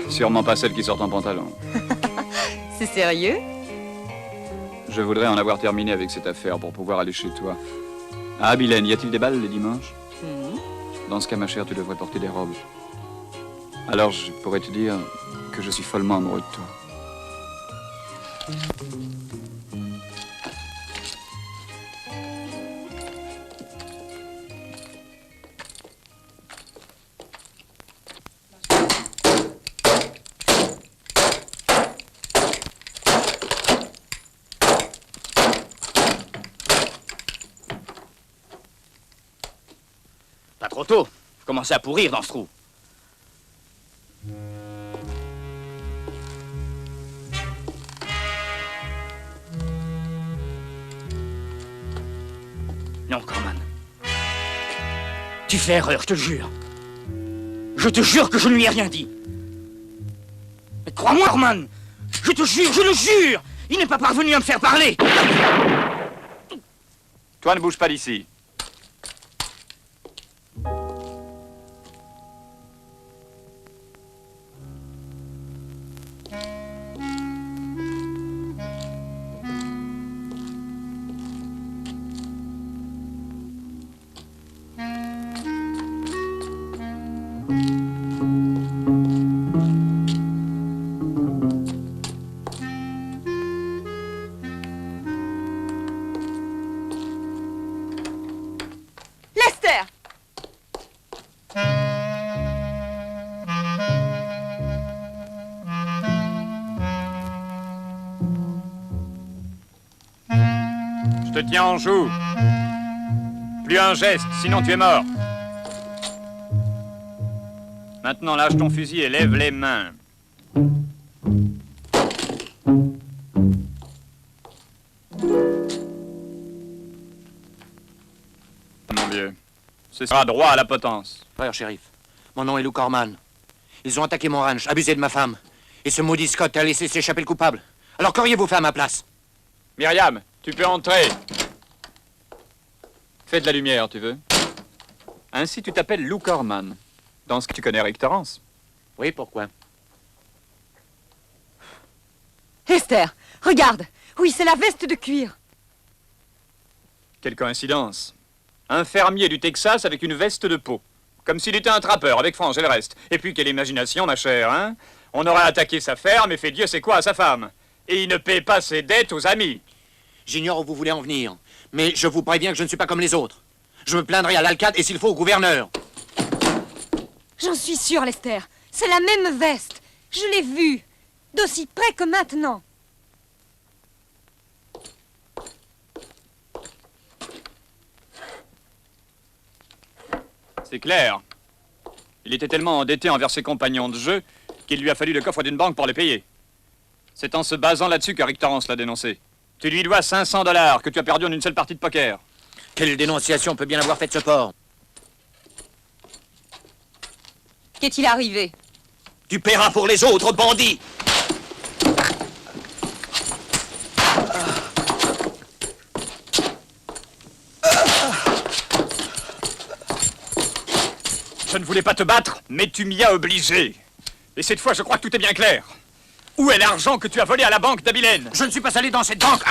Sûrement pas celle qui sort en pantalon. C'est sérieux? Je voudrais en avoir terminé avec cette affaire pour pouvoir aller chez toi. À Abilène, y a-t-il des balles les dimanches? Dans ce cas, ma chère, tu devrais porter des robes. Alors, je pourrais te dire que je suis follement amoureux de toi. Pas trop tôt. Vous commencez à pourrir dans ce trou. Non, Corman. Tu fais erreur, je te le jure. Je te jure que je ne lui ai rien dit. Mais crois-moi, Corman. Je te jure, je le jure. Il n'est pas parvenu à me faire parler. Toi, ne bouge pas d'ici. Je te tiens en joue. Plus un geste, sinon tu es mort. Maintenant, lâche ton fusil et lève les mains. Mon vieux, ce sera droit à la potence. Frère shérif, mon nom est Lou Corman. Ils ont attaqué mon ranch, abusé de ma femme. Et ce maudit Scott a laissé s'échapper le coupable. Alors qu'auriez-vous fait à ma place? Myriam, tu peux entrer. Fais de la lumière, tu veux? Ainsi, tu t'appelles Lou Corman. Dans ce que tu connais Rick Torrance? Oui, pourquoi? Esther, regarde. Oui, c'est la veste de cuir. Quelle coïncidence. Un fermier du Texas avec une veste de peau. Comme s'il était un trappeur avec frange et le reste. Et puis, quelle imagination, ma chère, hein? On aurait attaqué sa ferme et fait Dieu sait quoi à sa femme. Et il ne paie pas ses dettes aux amis. J'ignore où vous voulez en venir, mais je vous préviens que je ne suis pas comme les autres. Je me plaindrai à l'alcade et s'il faut au gouverneur. J'en suis sûre, Lester. C'est la même veste. Je l'ai vue. D'aussi près que maintenant. C'est clair. Il était tellement endetté envers ses compagnons de jeu qu'il lui a fallu le coffre d'une banque pour les payer. C'est en se basant là-dessus que Rick Torrance l'a dénoncé. Tu lui dois 500 $ que tu as perdu en une seule partie de poker. Quelle dénonciation peut bien avoir fait de ce porc? Qu'est-il arrivé? Tu paieras pour les autres, bandits! Je ne voulais pas te battre, mais tu m'y as obligé. Et cette fois, je crois que tout est bien clair. Où est l'argent que tu as volé à la banque d'Abilène? Je ne suis pas allé dans cette banque.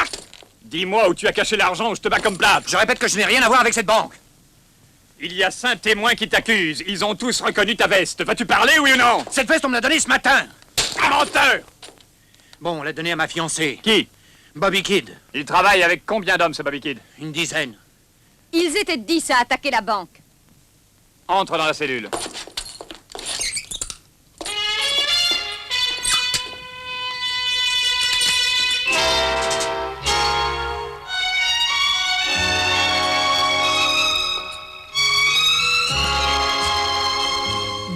Dis-moi où tu as caché l'argent ou je te bats comme plate. Je répète que je n'ai rien à voir avec cette banque. Il y a 5 témoins qui t'accusent. Ils ont tous reconnu ta veste. Vas-tu parler, oui ou non? Cette veste, on me l'a donnée ce matin. Menteur! Bon, on l'a donnée à ma fiancée. Qui? Bobby Kidd. Il travaille avec combien d'hommes, ce Bobby Kidd? Une dizaine. Ils étaient 10 à attaquer la banque. Entre dans la cellule.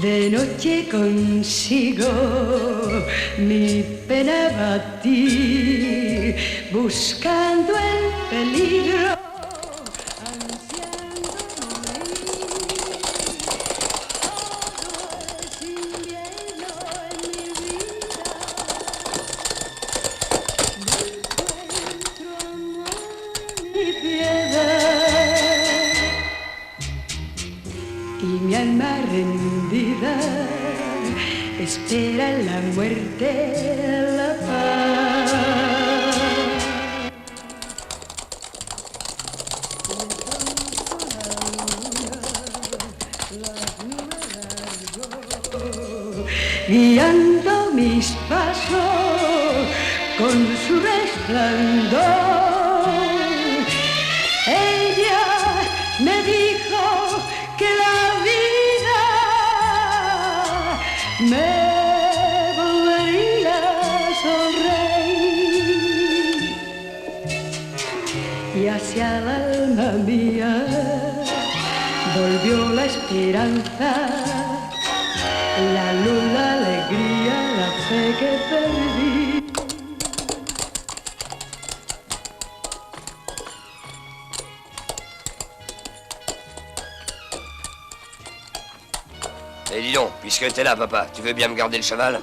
De noche consigo mi pena batir, buscando el peligro. Y mi alma rendida espera la muerte, la paz. Guiando mis pasos con su resplandor, ella me dijo que la vida me volvería a sonreír y hacia el alma mía volvió la esperanza, la luz, la alegría, la fe que perdí. Et dis donc, puisque t'es là, papa, tu veux bien me garder le cheval?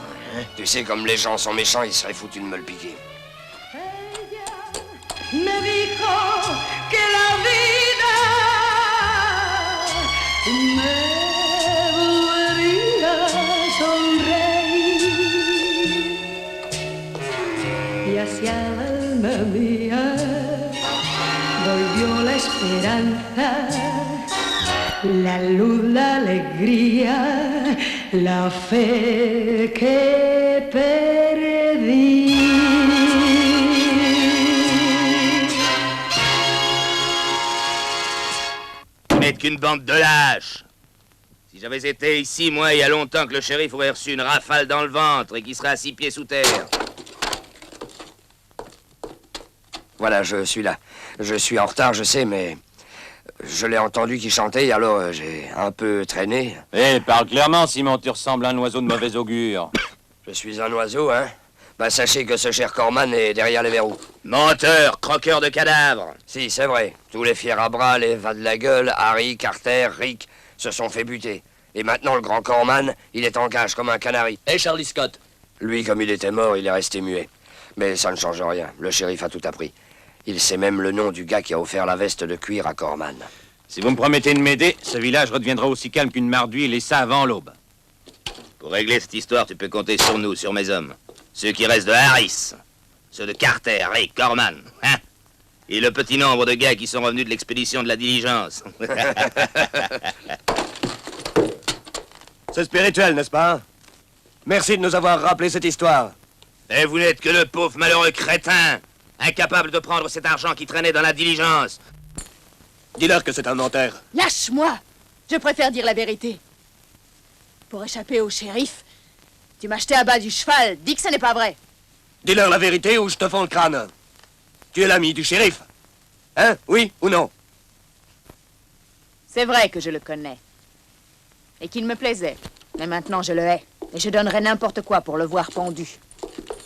Tu sais, comme les gens sont méchants, ils seraient foutus de me le piquer. Me dijo que la vida me volvería a sonreír y hacia el alma mía volvió la esperanza, la luz, la alegría, la fe que perdí. Vous n'êtes qu'une bande de lâches. Si j'avais été ici, moi, il y a longtemps que le shérif aurait reçu une rafale dans le ventre et qu'il serait à 6 pieds sous terre. Voilà, je suis là. Je suis en retard, je sais, mais... Je l'ai entendu qui chantait, alors j'ai un peu traîné. Eh, parle clairement, Simon, tu ressembles à un oiseau de mauvais augure. Je suis un oiseau, hein? Bah, sachez que ce cher Corman est derrière les verrous. Menteur, croqueur de cadavres. Si, c'est vrai. Tous les fiers à bras, les va de la gueule, Harry, Carter, Rick, se sont fait buter. Et maintenant, le grand Corman, il est en cage comme un canari. Et Charlie Scott? Lui, comme il était mort, il est resté muet. Mais ça ne change rien. Le shérif a tout appris. Il sait même le nom du gars qui a offert la veste de cuir à Corman. Si vous me promettez de m'aider, ce village redeviendra aussi calme qu'une mare d'huile, et ça avant l'aube. Pour régler cette histoire, tu peux compter sur nous, sur mes hommes. Ceux qui restent de Harris, ceux de Carter, Rick, Corman, hein? Et le petit nombre de gars qui sont revenus de l'expédition de la diligence. C'est spirituel, n'est-ce pas? Merci de nous avoir rappelé cette histoire. Et vous n'êtes que le pauvre malheureux crétin, incapable de prendre cet argent qui traînait dans la diligence. Dis-leur que c'est un menteur. Lâche-moi! Je préfère dire la vérité. Pour échapper au shérif, tu m'as jeté à bas du cheval. Dis que ce n'est pas vrai. Dis-leur la vérité ou je te fonds le crâne. Tu es l'ami du shérif. Hein? Oui ou non? C'est vrai que je le connais. Et qu'il me plaisait. Mais maintenant, je le hais. Et je donnerais n'importe quoi pour le voir pendu.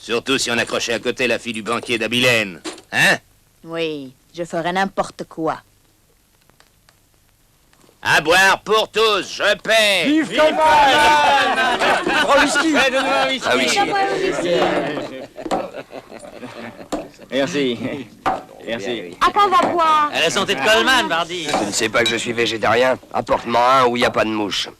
Surtout si on accrochait à côté la fille du banquier d'Abilène. Hein? Oui, je ferais n'importe quoi. À boire pour tous, je paie! Vive Coleman! Prends whisky! Ah oui. Merci. Merci. À quand on va boire? À la santé de Coleman, Bardi. Tu ne sais pas que je suis végétarien? Apporte-moi un où il n'y a pas de mouche.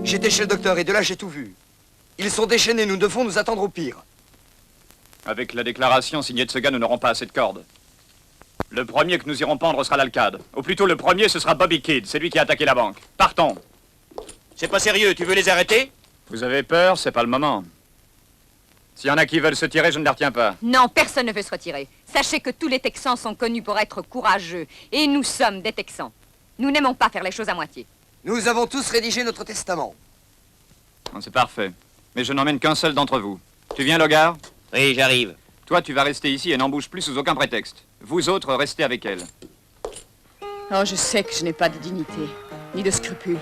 J'étais chez le docteur et de là j'ai tout vu. Ils sont déchaînés, nous devons nous attendre au pire. Avec la déclaration signée de ce gars, nous n'aurons pas assez de cordes. Le premier que nous irons pendre sera l'Alcade. Ou plutôt, le premier, ce sera Bobby Kidd. C'est lui qui a attaqué la banque. Partons. C'est pas sérieux, tu veux les arrêter? Vous avez peur, c'est pas le moment. S'il y en a qui veulent se tirer, je ne les retiens pas. Non, personne ne veut se retirer. Sachez que tous les Texans sont connus pour être courageux. Et nous sommes des Texans. Nous n'aimons pas faire les choses à moitié. Nous avons tous rédigé notre testament. Bon, c'est parfait. Mais je n'emmène qu'un seul d'entre vous. Tu viens, Logar? Oui, j'arrive. Toi, tu vas rester ici et n'en bouge plus sous aucun prétexte. Vous autres, restez avec elle. Oh, je sais que je n'ai pas de dignité, ni de scrupules.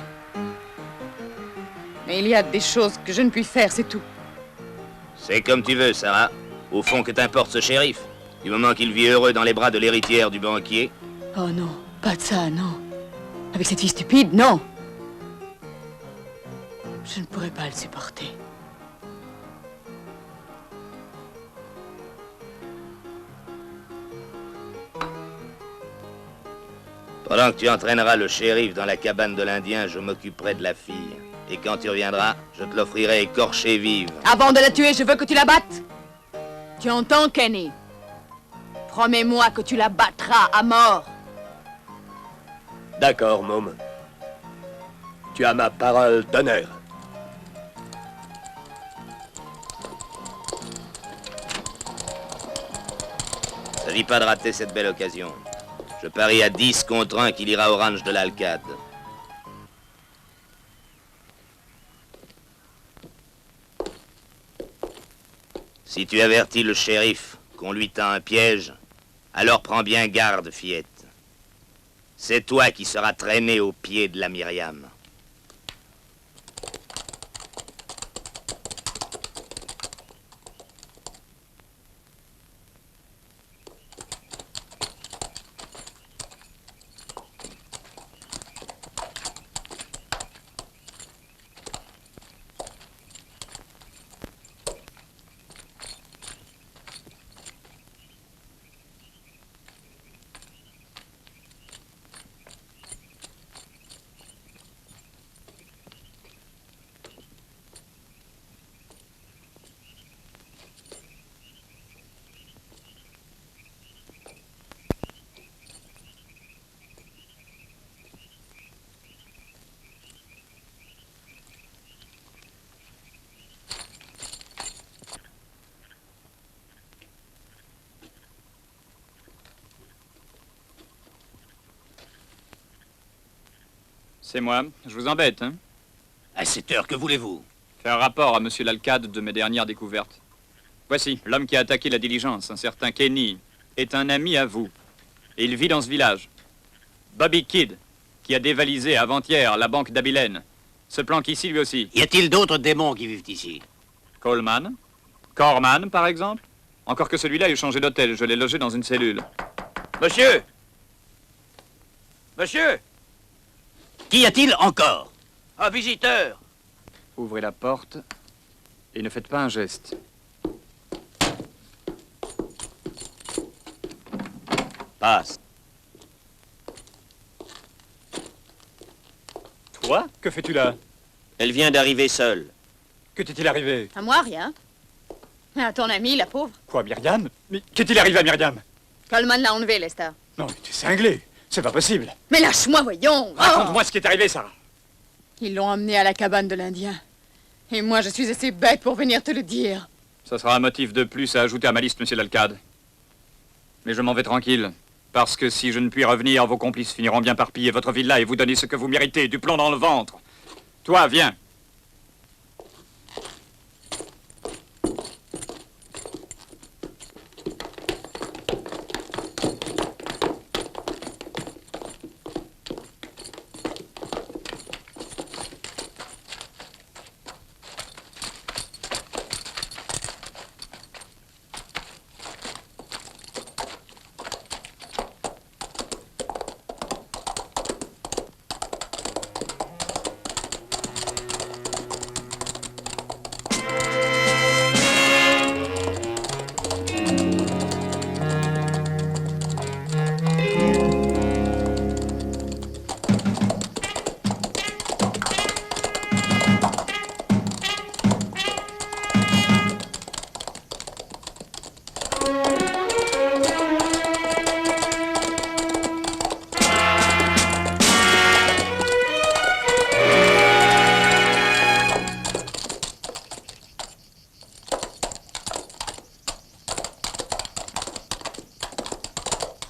Mais il y a des choses que je ne puis faire, c'est tout. C'est comme tu veux, Sarah. Au fond, que t'importe ce shérif? Du moment qu'il vit heureux dans les bras de l'héritière du banquier. Oh non, pas de ça, non. Avec cette fille stupide, non. Je ne pourrais pas le supporter. Pendant que tu entraîneras le shérif dans la cabane de l'Indien, je m'occuperai de la fille. Et quand tu reviendras, je te l'offrirai écorchée vive. Avant de la tuer, je veux que tu la battes. Tu entends, Kenny? Promets-moi que tu la battras à mort. D'accord, môme. Tu as ma parole d'honneur. S'agit pas de rater cette belle occasion. Je parie à 10 contre 1 qu'il ira au ranch de l'Alcade. Si tu avertis le shérif qu'on lui tend un piège, alors prends bien garde, fillette. C'est toi qui seras traîné au pied de la Myriam. C'est moi. Je vous embête, hein? À cette heure, que voulez-vous? Faire rapport à monsieur l'Alcade de mes dernières découvertes. Voici, l'homme qui a attaqué la diligence, un certain Kenny, est un ami à vous. Et il vit dans ce village. Bobby Kidd, qui a dévalisé avant-hier la banque d'Abilène, se planque ici lui aussi. Y a-t-il d'autres démons qui vivent ici? Coleman? Corman, par exemple? Encore que celui-là ait changé d'hôtel, je l'ai logé dans une cellule. Monsieur! Monsieur! Qu'y a-t-il encore? Un visiteur! Ouvrez la porte et ne faites pas un geste. Passe. Toi? Que fais-tu là? Elle vient d'arriver seule. Que t'est-il arrivé? À moi, rien. Mais à ton ami, la pauvre. Quoi, Myriam? Mais qu'est-il arrivé à Myriam? Coleman l'a enlevé, Lester. Non, mais tu es cinglé. C'est pas possible. Mais lâche-moi, voyons. Raconte-moi ce qui est arrivé, Sarah. Ils l'ont emmené à la cabane de l'Indien. Et moi, je suis assez bête pour venir te le dire. Ça sera un motif de plus à ajouter à ma liste, monsieur l'alcade. Mais je m'en vais tranquille. Parce que si je ne puis revenir, vos complices finiront bien par piller votre villa et vous donner ce que vous méritez, du plomb dans le ventre. Toi, viens.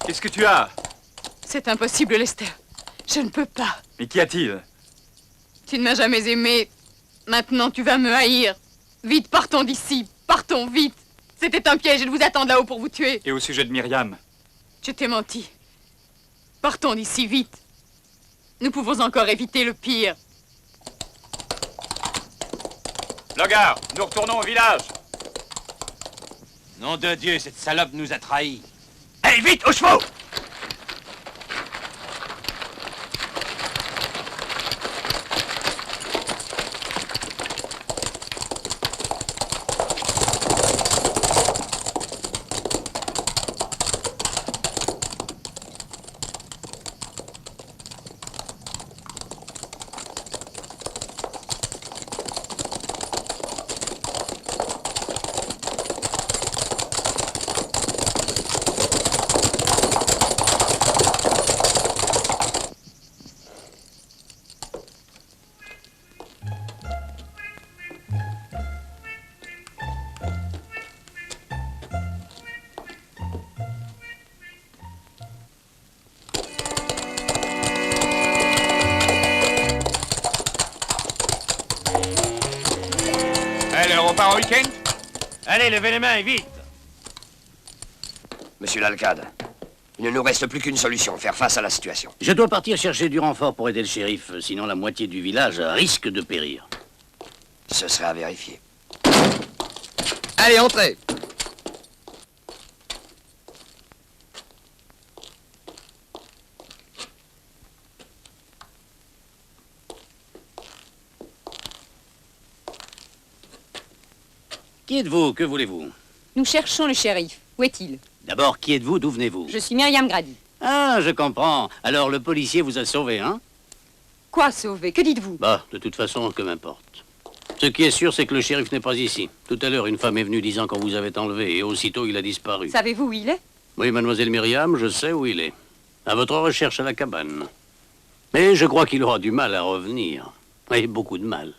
Qu'est-ce que tu as? C'est impossible, Lester. Je ne peux pas. Mais qu'y a-t-il? Tu ne m'as jamais aimé. Maintenant, tu vas me haïr. Vite, partons d'ici. Partons, vite. C'était un piège. Ils vous attendent là-haut pour vous tuer. Et au sujet de Myriam? Je t'ai menti. Partons d'ici, vite. Nous pouvons encore éviter le pire. Logar, nous retournons au village. Nom de Dieu, cette salope nous a trahis. Allez, vite, aux chevaux! Allez, on repart en week-end? Allez, levez les mains et vite. Monsieur l'alcade, il ne nous reste plus qu'une solution, faire face à la situation. Je dois partir chercher du renfort pour aider le shérif, sinon la moitié du village risque de périr. Ce serait à vérifier. Allez, entrez. Qui êtes-vous? Que voulez-vous? Nous cherchons le shérif. Où est-il? D'abord, qui êtes-vous? D'où venez-vous? Je suis Myriam Grady. Ah, je comprends. Alors, le policier vous a sauvé, hein? Quoi sauver? Que dites-vous? Bah, de toute façon, que m'importe. Ce qui est sûr, c'est que le shérif n'est pas ici. Tout à l'heure, une femme est venue disant qu'on vous avait enlevé, et aussitôt, il a disparu. Savez-vous où il est? Oui, mademoiselle Myriam, je sais où il est. À votre recherche à la cabane. Mais je crois qu'il aura du mal à revenir. Oui, beaucoup de mal.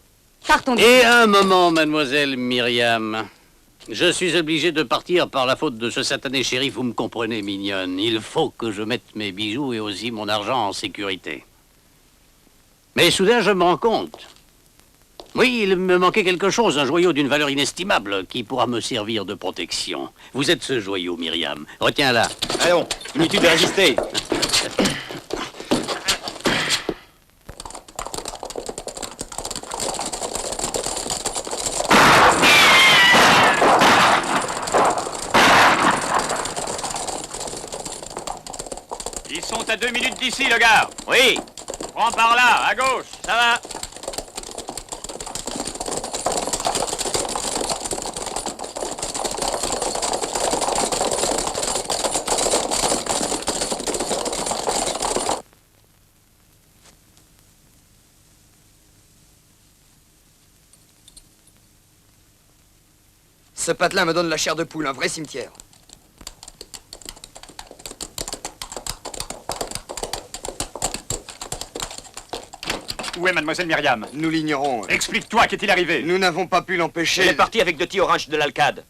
Partons. Et un moment, mademoiselle Myriam. Je suis obligé de partir par la faute de ce satané shérif, vous me comprenez, mignonne. Il faut que je mette mes bijoux et aussi mon argent en sécurité. Mais soudain, je me rends compte. Oui, il me manquait quelque chose, un joyau d'une valeur inestimable qui pourra me servir de protection. Vous êtes ce joyau, Myriam. Retiens-la. Allons, inutile de résister. Ils sont à 2 minutes d'ici, le gars. Oui. Prends par là, à gauche. Ça va. Ce patelin me donne la chair de poule, un vrai cimetière. Où est mademoiselle Myriam? Nous l'ignorons. Explique-toi, qu'est-il arrivé? Nous n'avons pas pu l'empêcher. Elle est partie avec Doty Orange de l'Alcade.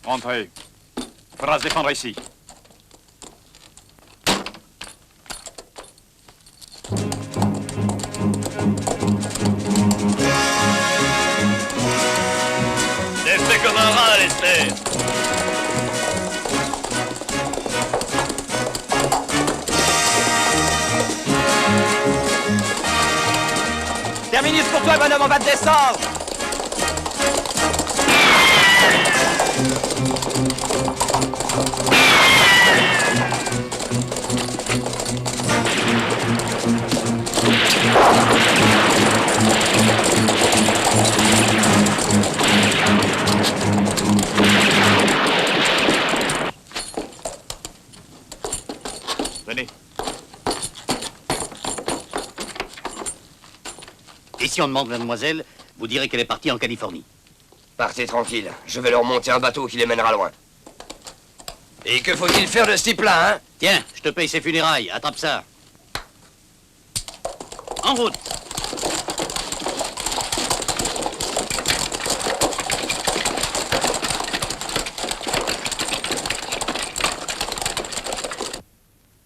Entrez. Faudra se défendre ici. T'es fait comme un rat, Lester. Terminus pour toi, bonhomme, on va te descendre. Venez. Et si on demande mademoiselle, vous direz qu'elle est partie en Californie. Partez tranquille, je vais leur monter un bateau qui les mènera loin. Et que faut-il faire de ce type-là, hein? Tiens, je te paye ses funérailles, attrape ça. En route.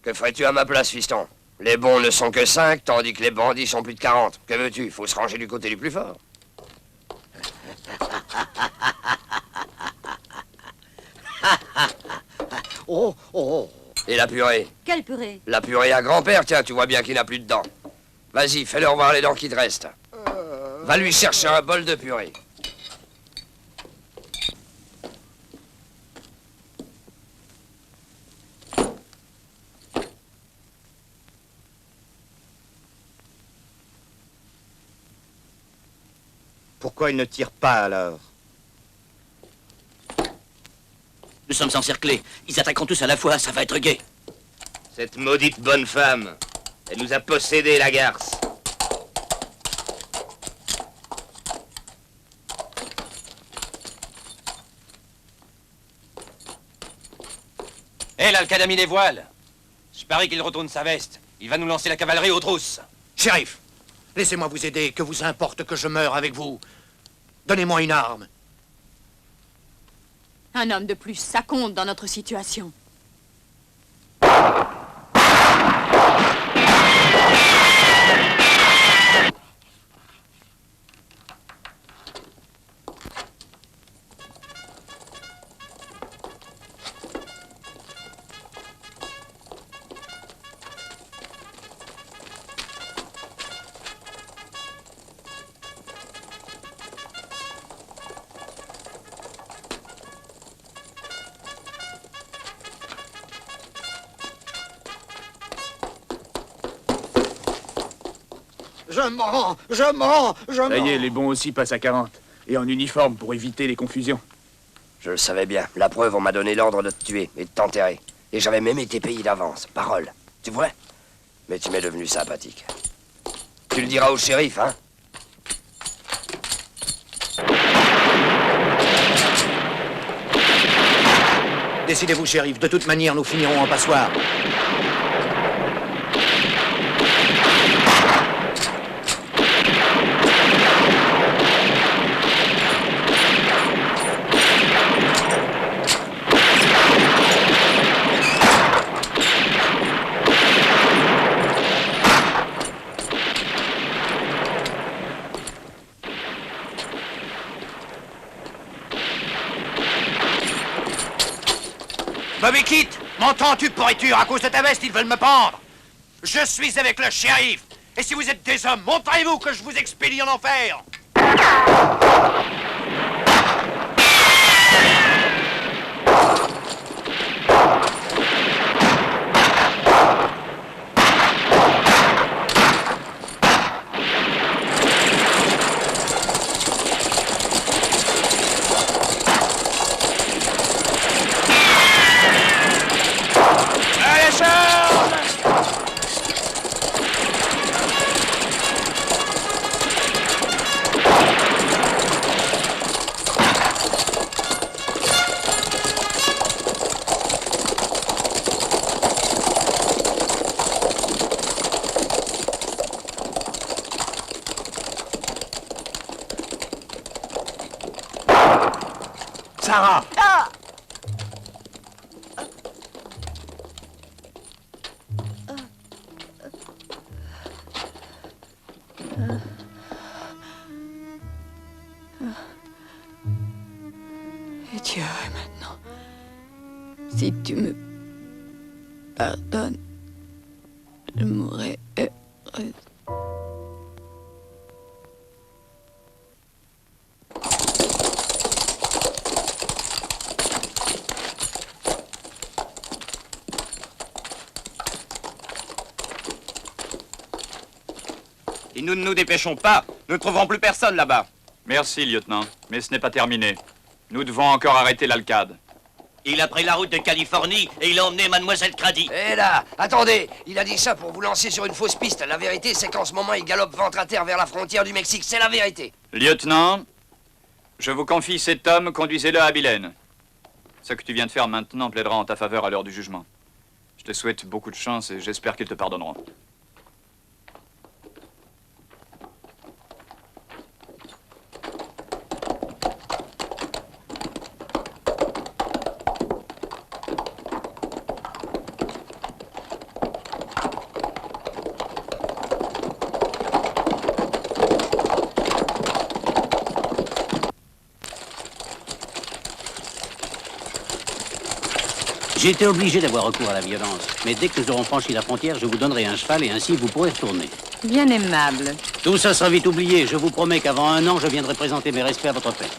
Que ferais-tu à ma place, fiston? Les bons ne sont que 5, tandis que les bandits sont plus de 40. Que veux-tu? Faut se ranger du côté du plus fort. Oh, oh. Et la purée? Quelle purée? La purée à grand-père, tiens, tu vois bien qu'il n'a plus de dents. Vas-y, fais-leur voir les dents qui te restent. Va lui chercher un bol de purée. Pourquoi ils ne tirent pas alors? Nous sommes encerclés. Ils attaqueront tous à la fois, ça va être gai. Cette maudite bonne femme, elle nous a possédé la garce. Hé, l'Alcade a mis les voiles. Je parie qu'il retourne sa veste. Il va nous lancer la cavalerie aux trousses. Shérif, laissez-moi vous aider, que vous importe que je meure avec vous. Donnez-moi une arme. Un homme de plus, ça compte dans notre situation. Ça y est, les bons aussi passent à 40. Et en uniforme pour éviter les confusions. Je le savais bien. La preuve, on m'a donné l'ordre de te tuer et de t'enterrer. Et j'avais même été payé d'avance. Parole. Tu vois? Mais tu m'es devenu sympathique. Tu le diras au shérif, hein? Décidez-vous, shérif. De toute manière, nous finirons en passoire. Bobby Kit, m'entends-tu, pourriture? À cause de ta veste, ils veulent me pendre. Je suis avec le shérif. Et si vous êtes des hommes, montrez-vous que je vous expédie en enfer. Sarah. Et Dieu, maintenant, si tu me pardonnes, je mourrai heureuse. Si nous ne nous dépêchons pas, nous ne trouverons plus personne là-bas. Merci, lieutenant. Mais ce n'est pas terminé. Nous devons encore arrêter l'Alcade. Il a pris la route de Californie et il a emmené Mademoiselle Crady. Eh là, attendez, il a dit ça pour vous lancer sur une fausse piste. La vérité, c'est qu'en ce moment, il galope ventre à terre vers la frontière du Mexique. C'est la vérité. Lieutenant, je vous confie cet homme, conduisez-le à Abilene. Ce que tu viens de faire maintenant plaidera en ta faveur à l'heure du jugement. Je te souhaite beaucoup de chance et j'espère qu'ils te pardonneront. J'ai été obligé d'avoir recours à la violence. Mais dès que nous aurons franchi la frontière, je vous donnerai un cheval et ainsi vous pourrez retourner. Bien aimable. Tout ça sera vite oublié. Je vous promets qu'avant 1 an, je viendrai présenter mes respects à votre père.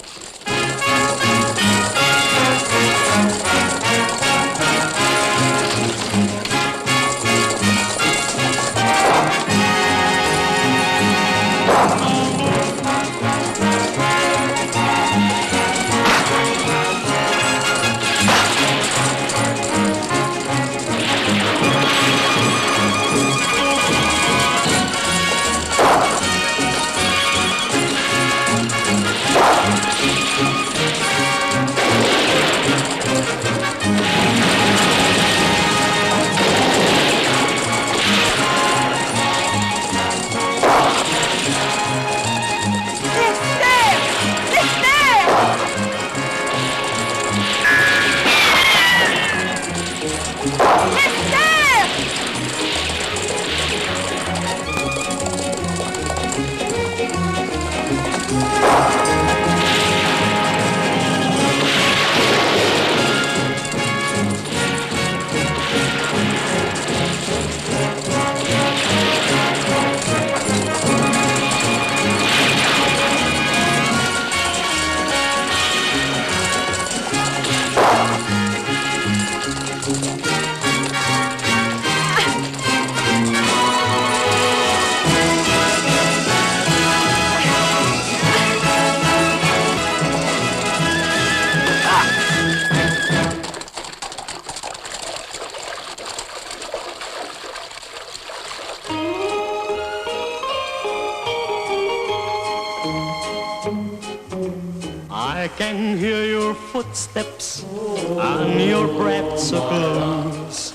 I can hear your footsteps and your breath so close.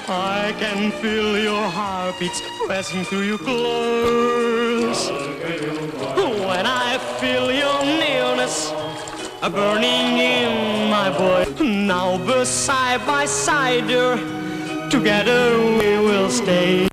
I can feel your heartbeats pressing to you close. When I feel your nearness burning in my boy. Now we're side by side, dear. Together we will stay.